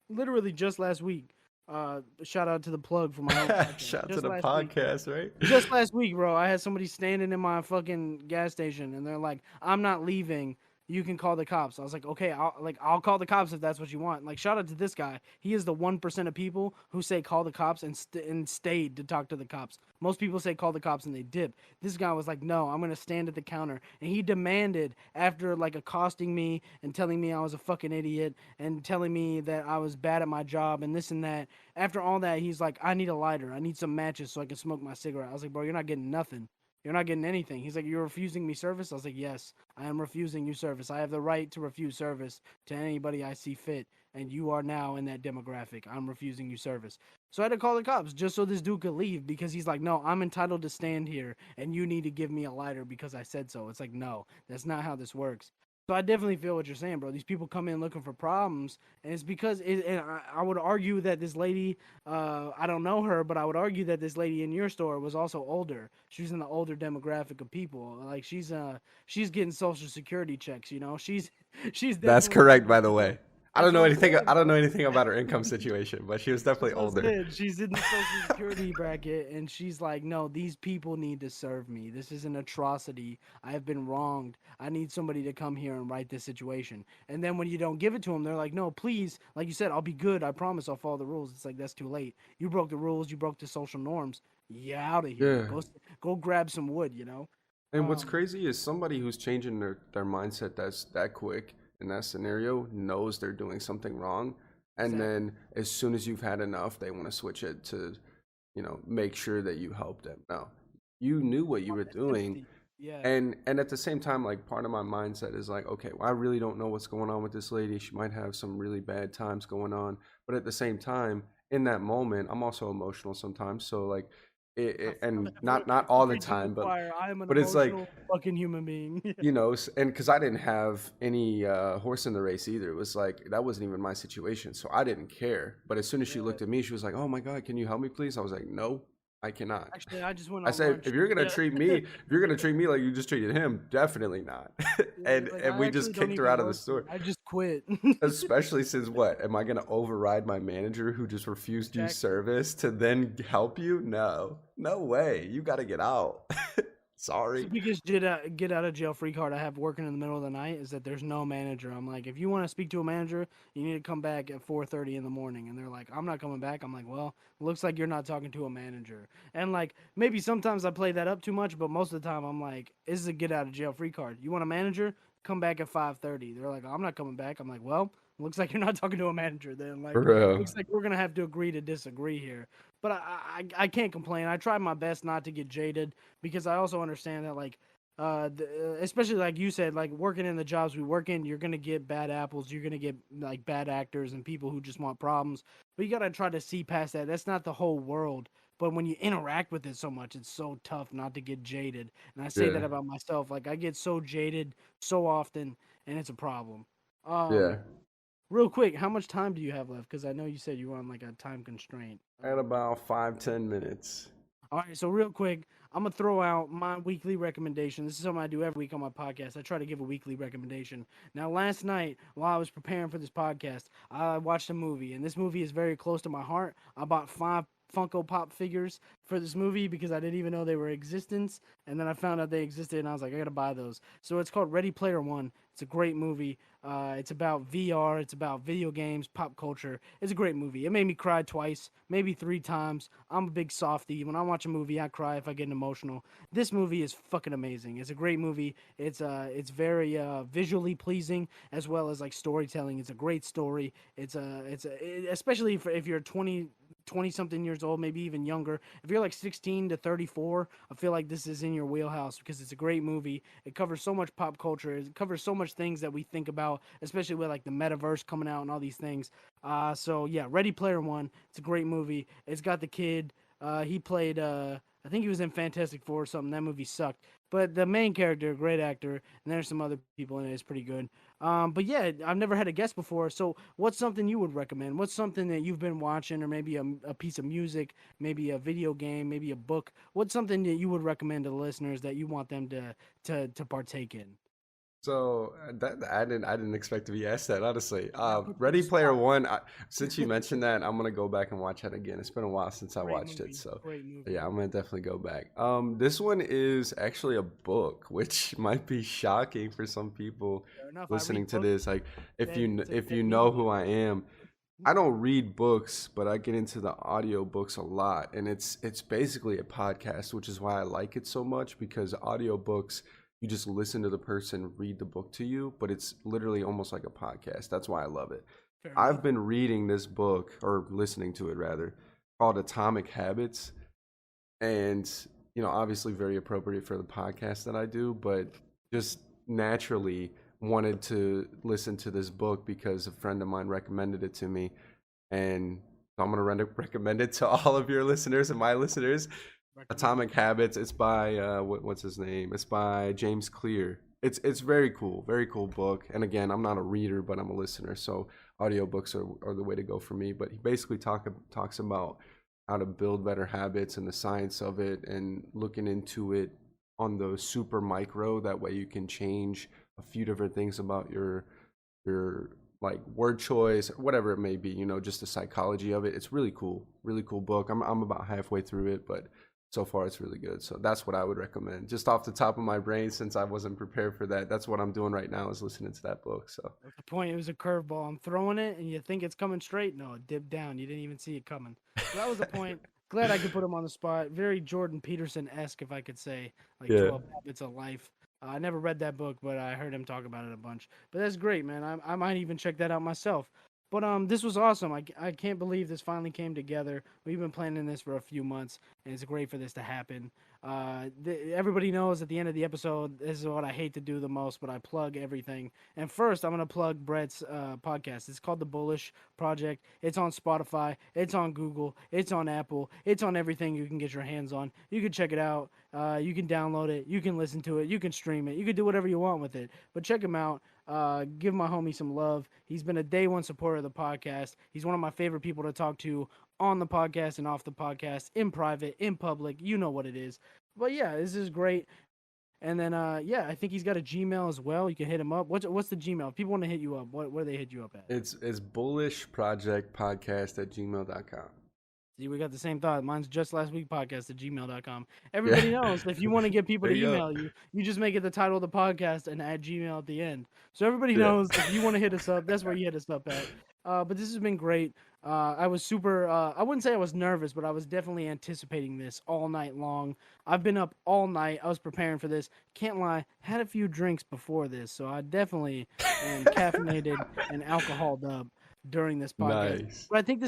literally just last week. Shout out to the plug for my own podcast. Shout to Just the last week, bro. podcast, right? Just last week, bro, I had somebody standing in my fucking gas station, and they're like, "I'm not leaving. You can call the cops." I was like, "Okay, I'll call the cops if that's what you want." Like, shout out to this guy. He is the 1% of people who say call the cops and stayed to talk to the cops. Most people say call the cops and they dip. This guy was like, "No, I'm gonna stand at the counter," and he demanded after like accosting me and telling me I was a fucking idiot and telling me that I was bad at my job and this and that. After all that, he's like, I need a lighter. I need some matches so I can smoke my cigarette. I was like, bro, you're not getting nothing. You're not getting anything. He's like, you're refusing me service? I was like, yes, I am refusing you service. I have the right to refuse service to anybody I see fit. And you are now in that demographic. I'm refusing you service. So I had to call the cops just so this dude could leave because he's like, no, I'm entitled to stand here and you need to give me a lighter because I said so. It's like, no, that's not how this works. So I definitely feel what you're saying, bro. These people come in looking for problems, and it's because and I would argue that this lady, I don't know her, but I would argue that this lady in your store was also older. She's in the older demographic of people. Like she's getting social security checks. You know, she's she's That's definitely correct, by the way. that's what I'm saying, I don't bro. know anything about her income situation, but she was That's definitely what I'm older. saying. She's in the social security bracket, and she's like, "No, these people need to serve me. This is an atrocity. I have been wronged. I need somebody to come here and right this situation." And then when you don't give it to them, they're like, "No, please, like you said, I'll be good. I promise, I'll follow the rules." It's like that's too late. You broke the rules. You broke the social norms. You out of here. Yeah. Go grab some wood. You know. And what's Um, crazy is somebody who's changing their mindset that's that quick in that scenario knows they're doing something wrong. And exactly. then as soon as you've had enough, they want to switch it to, make sure that you help them. No, you knew what you Want were that doing. sympathy. Yeah. And at the same time, like part of my mindset is like, okay, well, I really don't know what's going on with this lady. She might have some really bad times going on. But at the same time, in that moment, I'm also emotional sometimes. So like I feel and that, bro. not all the Preaching to the time, choir. I am an but it's like emotional fucking human being. and because I didn't have any horse in the race either, it was like that wasn't even my situation, so I didn't care. But as soon as she Yeah. looked at me, she was like, "Oh my god, can you help me, please?" I was like, "No, I cannot." Actually, I just went I on said, lunch. "If you're gonna Yeah. treat me, if you're gonna treat me like you just treated him, definitely not." Yeah, and he's like, and I we just actually don't kicked her even out of the work here. store. I just quit. Especially since what? Am I gonna override my manager who just refused you Exactly. service to then help you? No, no way. You got to get out. It's the Sorry. biggest get out of jail free card I have working in the middle of the night is that there's no manager. I'm like, if you want to speak to a manager, you need to come back at 4:30 in the morning. And they're like, I'm not coming back. I'm like, well, looks like you're not talking to a manager. And like maybe sometimes I play that up too much, but most of the time I'm like, this is a get out of jail free card. You want a manager? Come back at 5:30. They're like, I'm not coming back. I'm like, well, looks like you're not talking to a manager then. Like, Bro. looks like we're gonna have to agree to disagree here. But I can't complain. I try my best not to get jaded because I also understand that like especially like you said, like working in the jobs we work in, you're gonna get bad apples, you're gonna get like bad actors and people who just want problems. But you gotta try to see past that. That's not the whole world. But when you interact with it so much, it's so tough not to get jaded. And I say that Yeah. about myself. Like I get so jaded so often, and it's a problem. Yeah. Real quick, how much time do you have left? Because I know you said you were on like a time constraint. At about 5-10 minutes. All right, so real quick, I'm gonna throw out my weekly recommendation. This is something I do every week on my podcast. I try to give a weekly recommendation. Now, last night while I was preparing for this podcast, I watched a movie, and this movie is very close to my heart. I bought 5 Funko Pop figures for this movie because I didn't even know they were existence, and then I found out they existed, and I was like, I gotta buy those. So it's called Ready Player One. It's a great movie. It's about VR. It's about video games, pop culture. It's a great movie. It made me cry twice, maybe 3 times. I'm a big softie. When I watch a movie, I cry if I get emotional. This movie is fucking amazing. It's a great movie. It's very visually pleasing as well as like storytelling. It's a great story. Especially if you're 20 something years old, maybe even younger. If you're like 16 to 34, I feel like this is in your wheelhouse because it's a great movie. It covers so much pop culture. It covers so much things that we think about, especially with like the metaverse coming out and all these things. So yeah, Ready Player One. It's a great movie. It's got the kid. He played I think he was in Fantastic Four or something. That movie sucked. But the main character, great actor, and there's some other people in it. It's pretty good. But yeah, I've never had a guest before. So what's something you would recommend? What's something that you've been watching, or maybe a piece of music, maybe a video game, maybe a book? What's something that you would recommend to the listeners that you want them to partake in? So that I didn't expect to be asked that, honestly. I gotta put you on the Ready Player spot. One. Since you mentioned that, I'm gonna go back and watch that again. It's been a while since I Great watched it, movie. so Great movie. yeah, I'm gonna definitely go back. This one is actually a book, which might be shocking for some people Fair enough. I listening read to books. this. Like, It's a if good you know medium. who I am, I don't read books, but I get into the audio books a lot, and it's basically a podcast, which is why I like it so much because audio books you just listen to the person read the book to you, but it's literally almost like a podcast. That's why I love it. Fair I've enough. been reading this book or listening to it rather called Atomic Habits, and obviously very appropriate for the podcast that I do, but just naturally wanted to listen to this book because a friend of mine recommended it to me, and I'm going to recommend it to all of your listeners and my listeners. Recommend. Atomic Habits. It's by what's his name? It's by James Clear. It's very cool book. And again, I'm not a reader, but I'm a listener, so audiobooks are the way to go for me. But he basically talks about how to build better habits and the science of it, and looking into it on the super micro. That way, you can change a few different things about your like word choice, whatever it may be. Just the psychology of it. It's really cool book. I'm about halfway through it, but so far it's really good. So that's what I would recommend, just off the top of my brain, since I wasn't prepared for that. That's what I'm doing right now, is listening to that book. So That's the point. It was a curveball. I'm throwing it, and you think it's coming straight. No, it dipped down. You didn't even see it coming. So that was the point. Glad I could put him on the spot. Very Jordan Peterson esque, if I could say, like yeah. 12 Habits of Life. I never read that book, but I heard him talk about it a bunch. But that's great, man. I might even check that out myself. But this was awesome. I can't believe this finally came together. We've been planning this for a few months, and it's great for this to happen. Everybody knows at the end of the episode, this is what I hate to do the most, but I plug everything. And first, I'm going to plug Brett's podcast. It's called The Bullish Project. It's on Spotify. It's on Google. It's on Apple. It's on everything you can get your hands on. You can check it out. You can download it. You can listen to it. You can stream it. You can do whatever you want with it. But check him out. Give my homie some love. He's been a day one supporter of the podcast. He's one of my favorite people to talk to on the podcast and off the podcast, in private, in public. You know what it is. But yeah, this is great. And then yeah, I think he's got a Gmail as well. You can hit him up. What's the Gmail? If people want to hit you up, where do they hit you up at? It's Bullish Project Podcast at gmail.com. See, we got the same thought. Mine's just last week podcast at gmail.com. Yeah. Everybody knows if you want to get people There to you go. email you, you just make it the title of the podcast and add Gmail at the end. So everybody Yeah. knows if you want to hit us up, that's where you hit us up at. But this has been great. I was super, I wouldn't say I was nervous, but I was definitely anticipating this all night long. I've been up all night. I was preparing for this. Can't lie, had a few drinks before this. So I definitely am caffeinated and alcoholed up during this podcast. Nice. But I think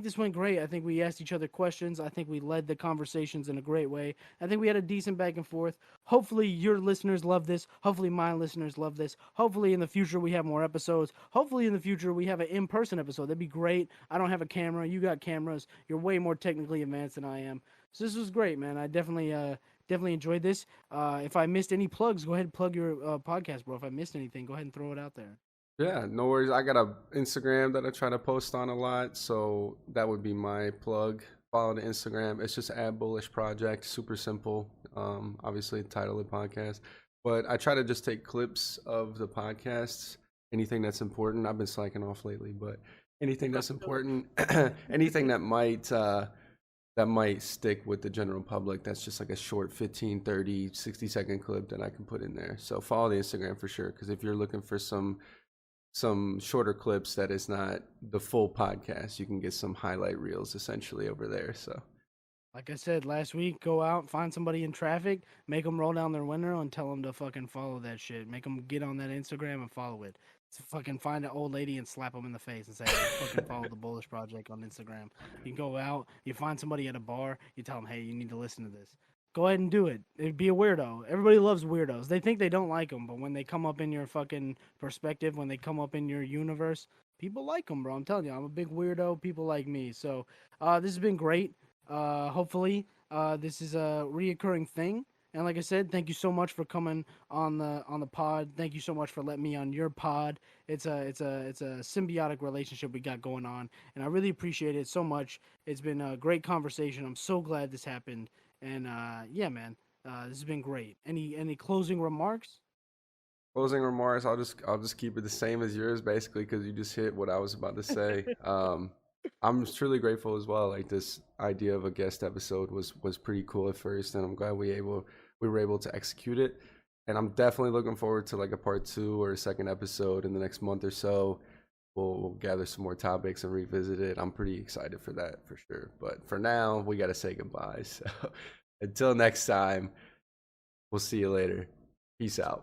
this went great. I think we asked each other questions. I think we led the conversations in a great way. I think we had a decent back and forth. Hopefully your listeners love this. Hopefully my listeners love this. Hopefully in the future we have more episodes. Hopefully in the future we have an in-person episode. That'd be great. I don't have a camera. You got cameras. You're way more technically advanced than I am. So this was great, man. I definitely enjoyed this. If I missed any plugs, go ahead and plug your podcast, bro. If I missed anything, go ahead and throw it out there. Yeah, no worries. I got a Instagram that I try to post on a lot, so that would be my plug. Follow the Instagram. It's just at Bullish Project. Super simple. Obviously, the title of the podcast. But I try to just take clips of the podcasts. Anything that's important. I've been slacking off lately, but anything that's important, anything that might stick with the general public. That's just like a short 15, 30, 60-second clip that I can put in there. So follow the Instagram for sure. Because if you're looking for some shorter clips that is not the full podcast, you can get some highlight reels essentially over there. So Like I said last week, go out, find somebody in traffic, make them roll down their window, and tell them to fucking follow that shit. Make them get on that Instagram and follow it. To fucking find an old lady and slap them in the face and say, hey, fucking follow the Bullish Project on Instagram. You go out, you find somebody at a bar, you tell them, hey, you need to listen to this. Go ahead and do it. It'd be a weirdo. Everybody loves weirdos. They think they don't like them, but when they come up in your fucking perspective, when they come up in your universe, people like them, bro. I'm telling you, I'm a big weirdo. People like me. So this has been great. Hopefully, this is a reoccurring thing. And like I said, thank you so much for coming on the pod. Thank you so much for letting me on your pod. It's a symbiotic relationship we got going on, and I really appreciate it so much. It's been a great conversation. I'm so glad this happened, and yeah, man, this has been great. Any closing remarks? Closing remarks. I'll just keep it the same as yours, basically, because you just hit what I was about to say. I'm truly grateful as well. Like this idea of a guest episode was pretty cool at first, and I'm glad we were able to execute it. And I'm definitely looking forward to like a part two or a second episode in the next month or so. We'll gather some more topics and revisit it. I'm pretty excited for that for sure. But for now, we got to say goodbye. So until next time, we'll see you later. Peace out.